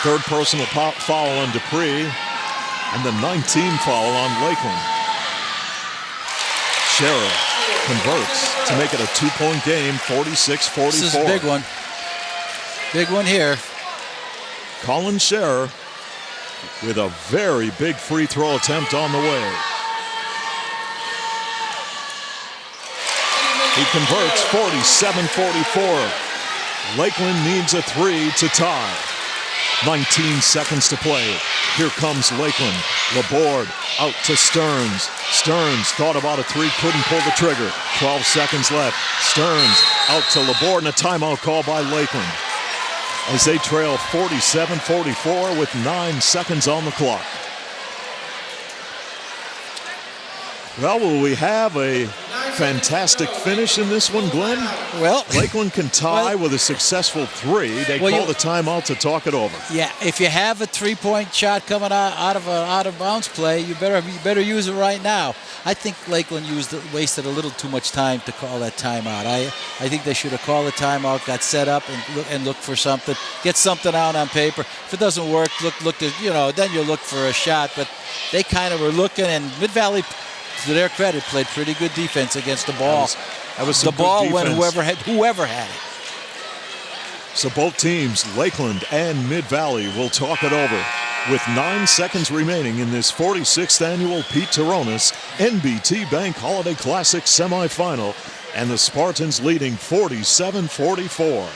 Third personal foul on Dupree, and the 19th foul on Lakeland. Scherer converts to make it a 2-point game, 46-44. This is a big one. Big one here. Colin Scherer with a very big free throw attempt on the way. He converts 47-44. Lakeland needs a 3 to tie. 19 seconds to play. Here comes Lakeland. Laborde out to Stearns. Stearns thought about a 3, couldn't pull the trigger. 12 seconds left. Stearns out to Laborde, and a timeout call by Lakeland as they trail 47-44 with 9 seconds on the clock. Well, will we have a fantastic finish in this one, Glenn? Well, Lakeland can tie with a successful 3. They call the timeout to talk it over. Yeah, if you have a 3-point shot coming out of bounds play, you better use it right now. I think Lakeland wasted a little too much time to call that timeout. I think they should have called the timeout, got set up, and looked for something, get something out on paper. If it doesn't work, look at, then you look for a shot. But they kind of were looking, and Mid-Valley, to their credit, played pretty good defense against the ball. That was the ball when whoever had it. So both teams, Lakeland and Mid-Valley, will talk it over with 9 seconds remaining in this 46th annual Pete Turonis NBT Bank Holiday Classic semifinal, and the Spartans leading 47-44.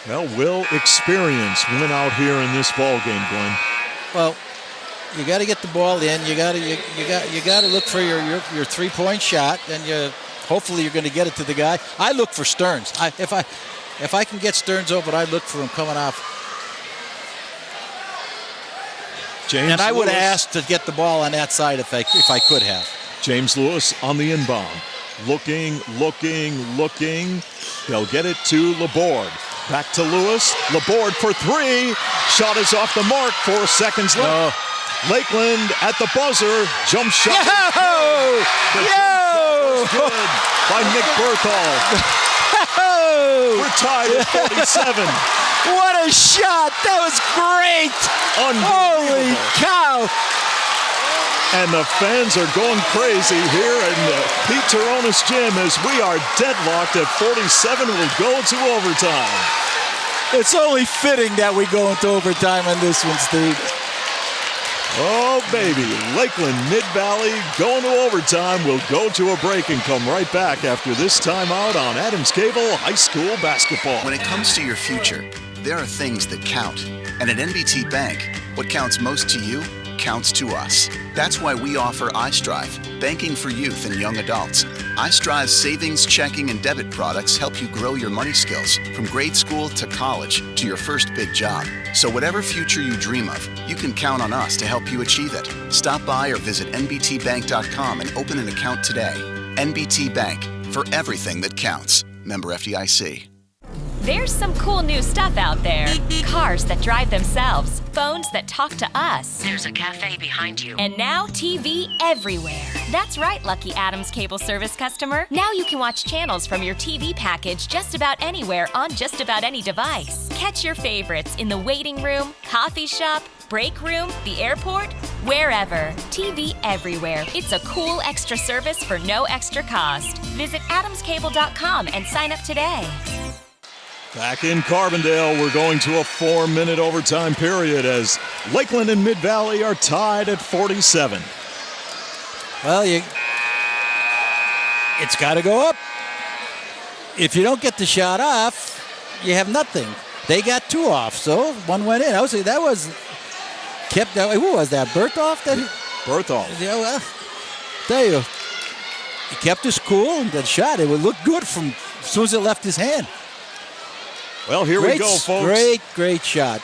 Well, will experience win out here in this ball game, Glenn? Well, you got to get the ball in. You got to look for your 3-point shot, and hopefully you're going to get it to the guy. I look for Stearns. If I can get Stearns over, I look for him coming off. James and I would Lewis. ask to get the ball on that side if I could have. James Lewis on the inbound. Looking. They'll get it to Laborde. Back to Lewis. Laborde for 3. Shot is off the mark. 4 seconds left. No. Lakeland at the buzzer. Jump shot. Good by Nick Berthal. We're tied at 47. What a shot. That was great. Holy cow. And the fans are going crazy here in the Pete Turonis gym as we are deadlocked at 47. We'll go to overtime. It's only fitting that we go into overtime on this one, Steve. Oh, baby. Lakeland Mid-Valley going to overtime. We'll go to a break and come right back after this timeout on Adams Cable High School Basketball. When it comes to your future, there are things that count. And at NBT Bank, what counts most to you counts to us. That's why we offer iStrive, banking for youth and young adults. iStrive's savings, checking, and debit products help you grow your money skills from grade school to college to your first big job. So whatever future you dream of, you can count on us to help you achieve it. Stop by or visit nbtbank.com and open an account today. NBT Bank, for everything that counts. Member FDIC. There's some cool new stuff out there. Cars that drive themselves, phones that talk to us. There's a cafe behind you. And now TV everywhere. That's right, Lucky Adams Cable Service customer. Now you can watch channels from your TV package just about anywhere on just about any device. Catch your favorites in the waiting room, coffee shop, break room, the airport, wherever. TV everywhere. It's a cool extra service for no extra cost. Visit adamscable.com and sign up today. Back in Carbondale, we're going to a 4-minute overtime period as Lakeland and Mid-Valley are tied at 47. Well, it's got to go up. If you don't get the shot off, you have nothing. They got 2 off, so 1 went in. I would say that was kept. Who was that? Berthoff? Berthoff. Yeah, well, tell you, he kept his cool and the shot. It would look good from as soon as it left his hand. Well, here we go, folks. Great shot.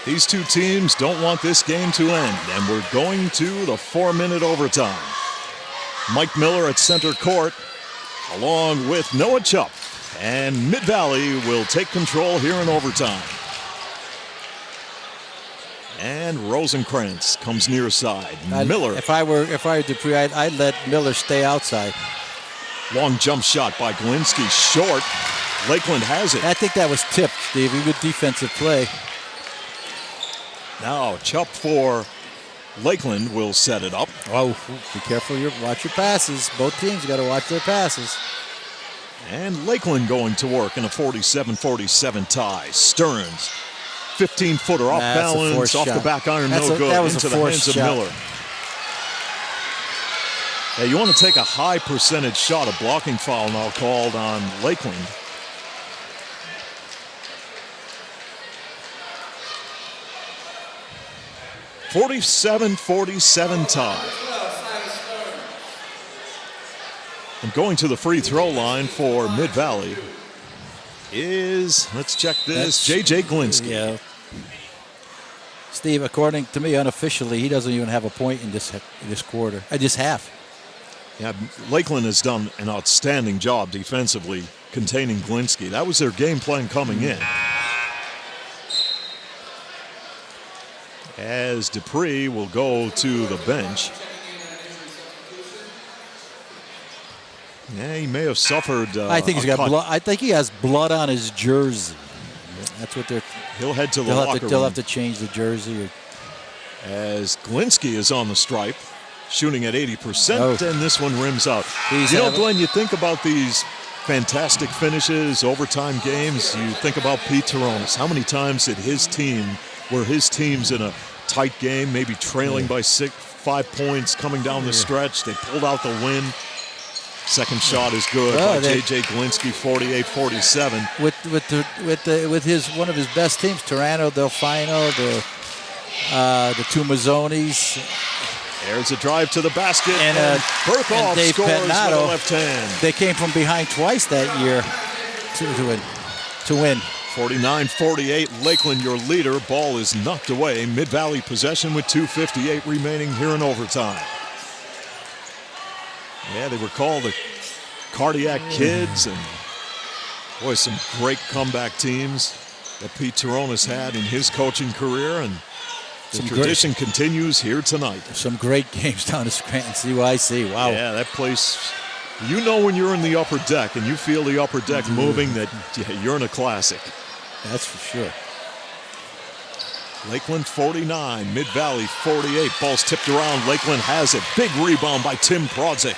These two teams don't want this game to end, and we're going to the 4-minute overtime. Mike Miller at center court, along with Noah Chupp, and Mid-Valley will take control here in overtime. And Rosenkrantz comes near side. Miller. If I were Dupree, I'd let Miller stay outside. Long jump shot by Glinski, short. Lakeland has it. I think that was tipped, Stevie. Good defensive play. Now Chup for Lakeland will set it up. Oh, be careful. Watch your passes. Both teams got to watch their passes. And Lakeland going to work in a 47-47 tie. Stearns, 15-footer off balance, off the back iron, no good, into the hands of Miller. Yeah, you want to take a high percentage shot, a blocking foul now called on Lakeland. (47-47) tie. And going to the free throw line for Mid-Valley is, let's check this, J.J. Glinsky. Yeah. Steve, according to me, unofficially, he doesn't even have a point in this quarter. This half. Yeah, Lakeland has done an outstanding job defensively containing Glinsky. That was their game plan coming in. As Dupree will go to the bench. Yeah, he may have suffered. I think he's got blood. I think he has blood on his jersey. That's what they're. He'll head to the locker room. They'll have to change the jersey. As Glinsky is on the stripe, shooting at 80%, and this one rims out. Glenn, you think about these fantastic finishes, overtime games. You think about Pete Turonis. How many times did his teams in a tight game, maybe trailing by 5 points, coming down the stretch, they pulled out the win. Second shot is good by J.J. Glinsky, 48-47. With his one of his best teams, Turano, Delfino, the two Mazzonis. There's a drive to the basket, and Berthoff scores with the left hand. They came from behind twice that year to win. 49-48, Lakeland your leader. Ball is knocked away. Mid-Valley possession with 2:58 remaining here in overtime. Yeah, they were called the Cardiac Kids, and boy, some great comeback teams that Pete Turonis had in his coaching career, and the tradition continues here tonight. Some great games down at Scranton CYC. Wow. Yeah, that place, you know when you're in the upper deck and you feel the upper deck moving that you're in a classic. That's for sure. Lakeland 49, Mid-Valley 48. Ball's tipped around. Lakeland has it. Big rebound by Tim Prodzik.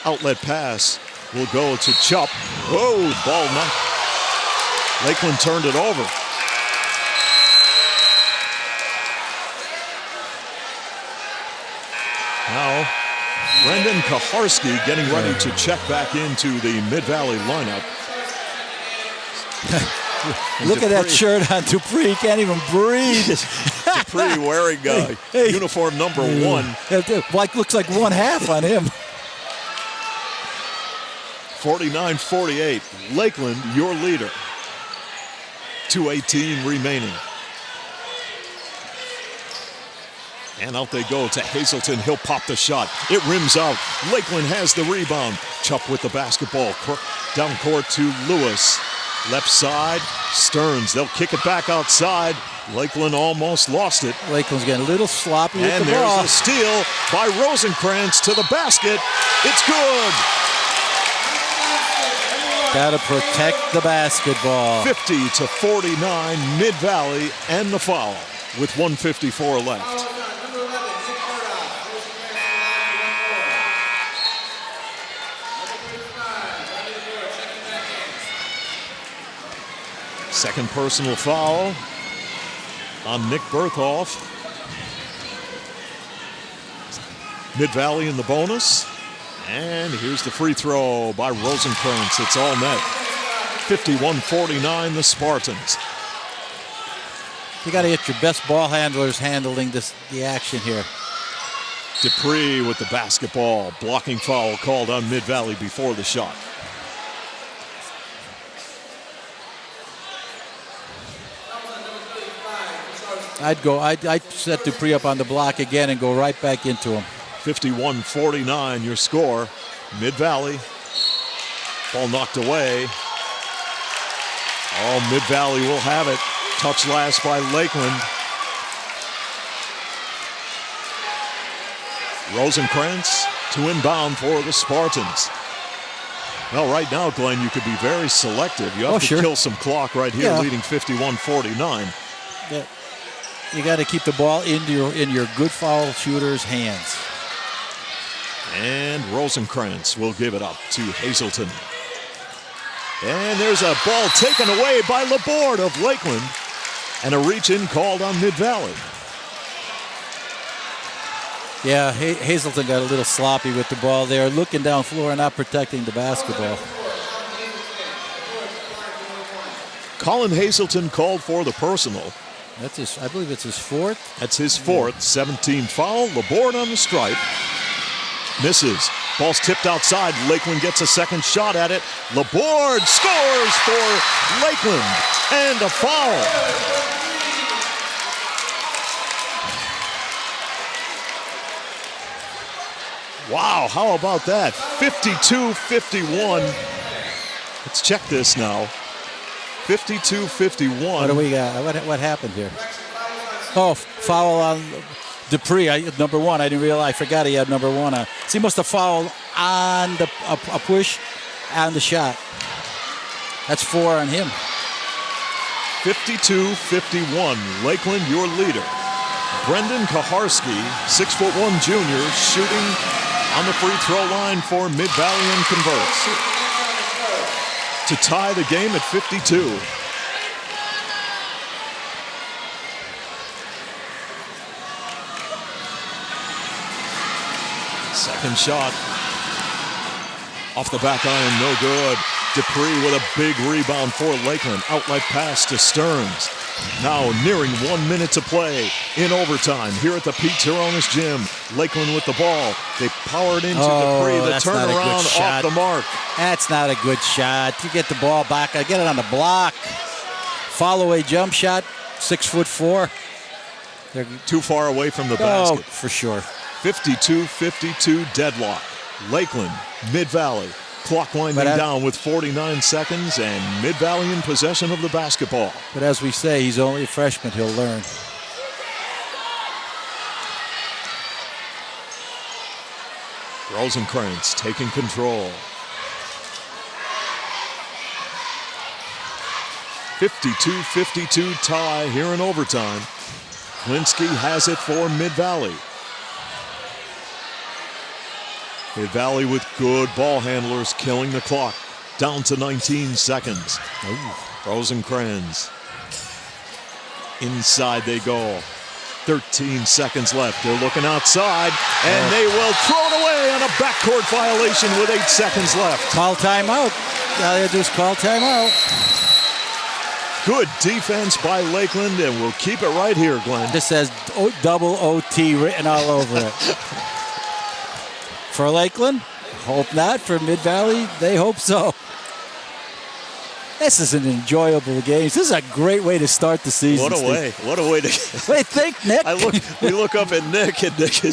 Outlet pass will go to Chup. Whoa, ball knocked. Lakeland turned it over. Now, Brendan Kaharski getting ready to check back into the Mid-Valley lineup. Look at that shirt on Dupree. He can't even breathe. Dupree wearing uniform number 1. Looks like one half on him. 49-48. Lakeland, your leader. 2:18 remaining. And out they go to Hazelton. He'll pop the shot. It rims out. Lakeland has the rebound. Chup with the basketball. Down court to Lewis. Left side, Stearns. They'll kick it back outside. Lakeland almost lost it. Lakeland's getting a little sloppy with the ball. And there's a steal by Rosenkrantz to the basket. It's good. Got to protect the basketball. 50-49, Mid-Valley and the foul with 1:54 left. Second personal foul on Nick Berthoff. Mid-Valley in the bonus. And here's the free throw by Rosenkrantz. It's all net. 51-49, the Spartans. You got to get your best ball handlers handling the action here. Dupree with the basketball. Blocking foul called on Mid-Valley before the shot. I'd set Dupree up on the block again and go right back into him. 51-49 your score. Mid-Valley. Ball knocked away. Oh, Mid-Valley will have it. Touch last by Lakeland. Rosenkrantz to inbound for the Spartans. Well, right now, Glenn, you could be very selective. You have to sure. kill some clock right here, Yeah. leading 51-49. Yeah. You got to keep the ball in your good foul shooter's hands. And Rosenkrantz will give it up to Hazelton. And there's a ball taken away by Laborde of Lakeland. And a reach-in called on Mid-Valley. Yeah, Hazelton got a little sloppy with the ball there, looking down floor and not protecting the basketball. Colin Hazelton called for the personal. That's his. I believe it's his fourth. That's his fourth, 17th foul. Laborde on the stripe. Misses. Ball's tipped outside. Lakeland gets a second shot at it. Laborde scores for Lakeland. And a foul. Wow, how about that? 52-51. Let's check this now. 52-51. What do we got? What happened here? Oh, foul on Dupree, number one. I didn't realize. I forgot he had number one on. So he must have fouled on a push and the shot. That's 4 on him. 52-51. Lakeland, your leader. Brendan Kaharski, 6'1" junior, shooting on the free throw line for Mid-Valley and converts to tie the game at 52. Second shot off the back iron, no good. Dupree with a big rebound for Lakeland. Outlet pass to Stearns. Now nearing 1 minute to play in overtime here at the Pete Turonis gym. Lakeland with the ball. They powered into Dupree. The turnaround off the mark. That's not a good shot. You get the ball back. I get it on the block. Follow away jump shot. 6'4". They're too far away from the basket. Oh, for sure. 52-52 deadlock. Lakeland, Mid-Valley. Clock winding down with 49 seconds and Mid-Valley in possession of the basketball. But as we say, he's only a freshman. He'll learn. Rosenkrantz taking control. 52-52 tie here in overtime. Klinsky has it for Mid-Valley. Mid-Valley with good ball handlers killing the clock. Down to 19 seconds. Rosenkrantz. Inside they go. 13 seconds left. They're looking outside, and they will throw it away on a backcourt violation with 8 seconds left. Call timeout. All they do is call timeout. Good defense by Lakeland, and we'll keep it right here, Glenn. This says double OT written all over it. For Lakeland, hope not. For Mid-Valley, they hope so. This is an enjoyable game. This is a great way to start the season. What a way. What a way to... What do you think, Nick? We look up at Nick, and Nick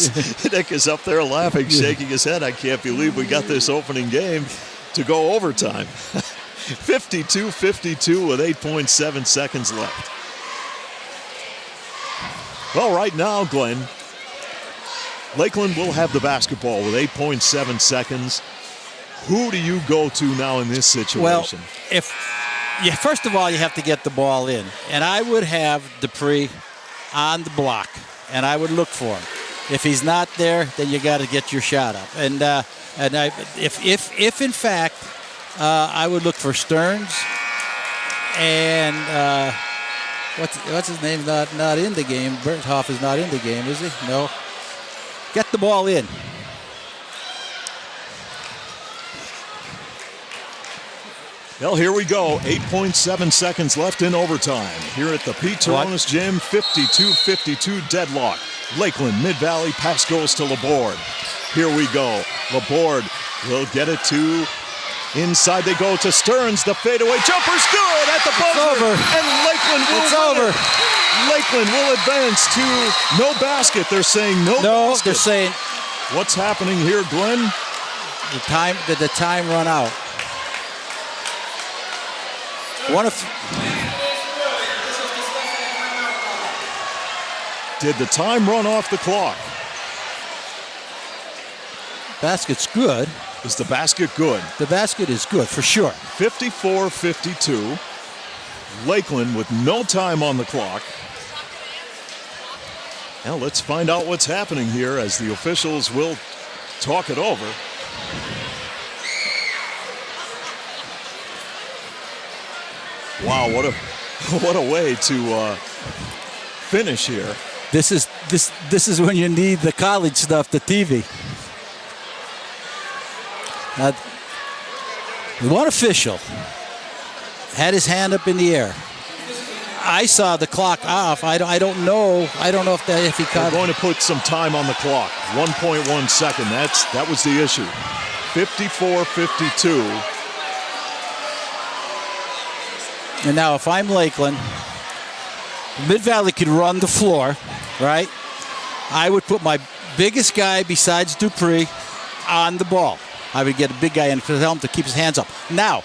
is up there laughing, shaking his head. I can't believe we got this opening game to go overtime. 52-52 with 8.7 seconds left. Well, right now, Glenn, Lakeland will have the basketball with 8.7 seconds. Who do you go to now in this situation? Well, first of all, you have to get the ball in. And I would have Dupree on the block, and I would look for him. If he's not there, then you got to get your shot up. And if in fact, I would look for Stearns and what's his name? Not in the game. Berthoff is not in the game, is he? No. Get the ball in. Well, here we go. 8.7 seconds left in overtime. Here at the Pete Turonis gym, 52-52 deadlock. Lakeland, Mid-Valley, pass goes to Laborde. Here we go. Laborde will get it to inside. They go to Stearns. The fadeaway jumper's good at the buzzer. It's over. And Lakeland will It's over. Lakeland will advance to no basket. They're saying no basket. They're saying. What's happening here, Glenn? Did the time run out? Did the time run off the clock? Basket's good. Is the basket good? The basket is good, for sure. 54-52. Lakeland with no time on the clock. Now let's find out what's happening here as the officials will talk it over. Wow, what a way to finish here. This is when you need the college stuff, the TV. One official had his hand up in the air. I saw the clock off. I don't know if he caught. They're going to put some time on the clock. 1.1 second. That was the issue. 54-52. And now, if I'm Lakeland, Mid-Valley could run the floor, right? I would put my biggest guy besides Dupree on the ball. I would get a big guy in to help him to keep his hands up. Now,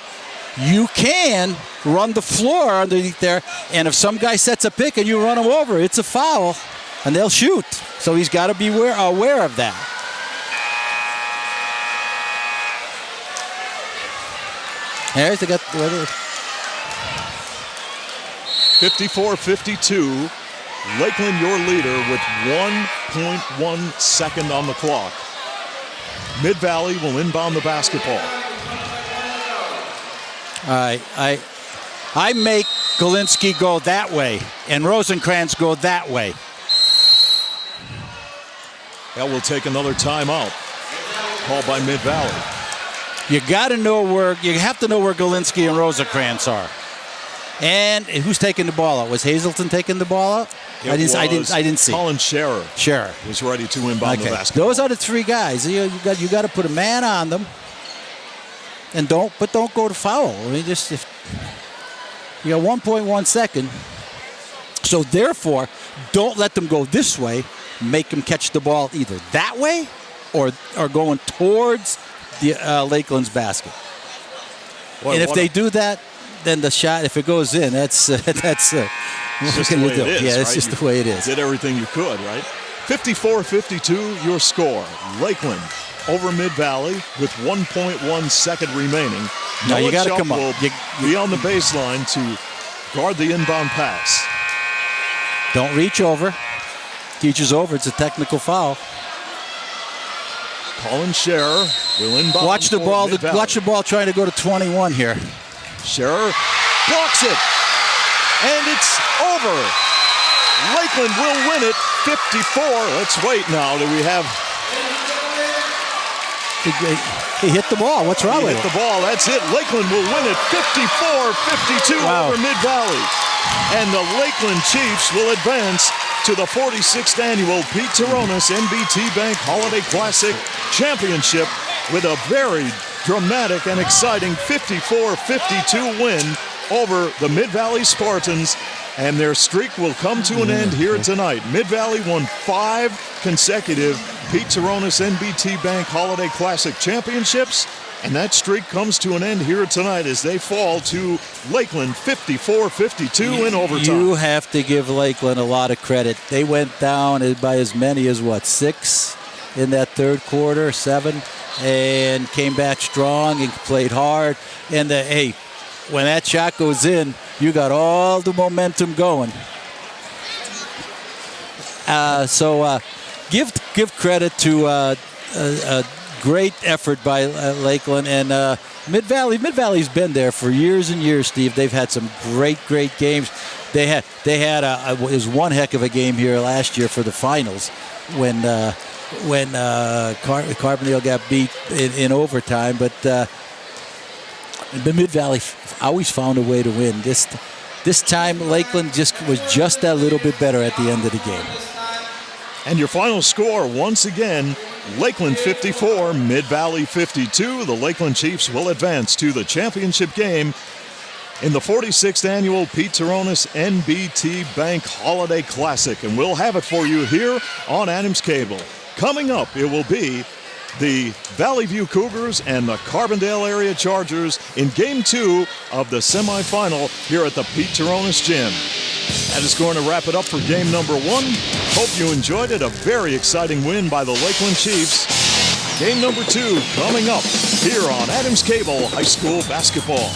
you can run the floor underneath there, and if some guy sets a pick and you run him over, it's a foul, and they'll shoot. So he's got to be aware of that. There's they got 54-52. Lakeland, your leader, with 1.1 second on the clock. Mid-Valley will inbound the basketball. I make Galinsky go that way and Rosenkrantz go that way. That will take another timeout. Called by Mid-Valley. You have to know where Galinsky and Rosenkrantz are. And who's taking the ball out? Was Hazelton taking the ball out? I didn't see. Colin Scherer. Scherer was ready to inbound the basketball. Those are the three guys. You got to put a man on them. And don't go to foul. I mean, just if you got 1.1 second. So therefore, don't let them go this way. Make them catch the ball either that way or going towards the Lakeland's basket. And if they do that, then the shot, if it goes in, that's what can you do? Yeah, it's just the way it is. Did everything you could, right? 54-52, your score. Lakeland over Mid-Valley with 1.1 second remaining. Now you got to come up. Be on the baseline to guard the inbound pass. Don't reach over. Reaches over, it's a technical foul. Colin Scherer will inbound. Watch the ball trying to go to 21 here. Scherer blocks it, and it's over. Lakeland will win it 54. Let's wait now. Do we have... He hit the ball. What's wrong with it? He hit the ball. That's it. Lakeland will win it 54-52 over Mid-Valley. And the Lakeland Chiefs will advance to the 46th annual Pete Turonis NBT Bank Holiday Classic Championship with a very dramatic and exciting 54-52 win over the Mid-Valley Spartans. And their streak will come to an end here tonight. Mid-Valley won 5 consecutive Pete Turonis NBT Bank Holiday Classic Championships. And that streak comes to an end here tonight as they fall to Lakeland 54-52 in overtime. You have to give Lakeland a lot of credit. They went down by as many as, 6 in that third quarter, 7, and came back strong and played hard. And, when that shot goes in, you got all the momentum going. So give credit to a great effort by Lakeland and Mid-Valley. Mid-Valley's been there for years and years, Steve. They've had some great games. They had it was one heck of a game here last year for the finals when Carbondale got beat in overtime, but the Mid-Valley always found a way to win. This time, Lakeland was just that little bit better at the end of the game. And your final score, once again, Lakeland 54, Mid-Valley 52. The Lakeland Chiefs will advance to the championship game in the 46th annual Pete Turonis NBT Bank Holiday Classic. And we'll have it for you here on Adams Cable. Coming up, it will be the Valley View Cougars and the Carbondale Area Chargers in Game 2 of the semifinal here at the Pete Turonis Gym. That is going to wrap it up for game number 1. Hope you enjoyed it. A very exciting win by the Lakeland Chiefs. Game number 2 coming up here on Adams Cable High School Basketball.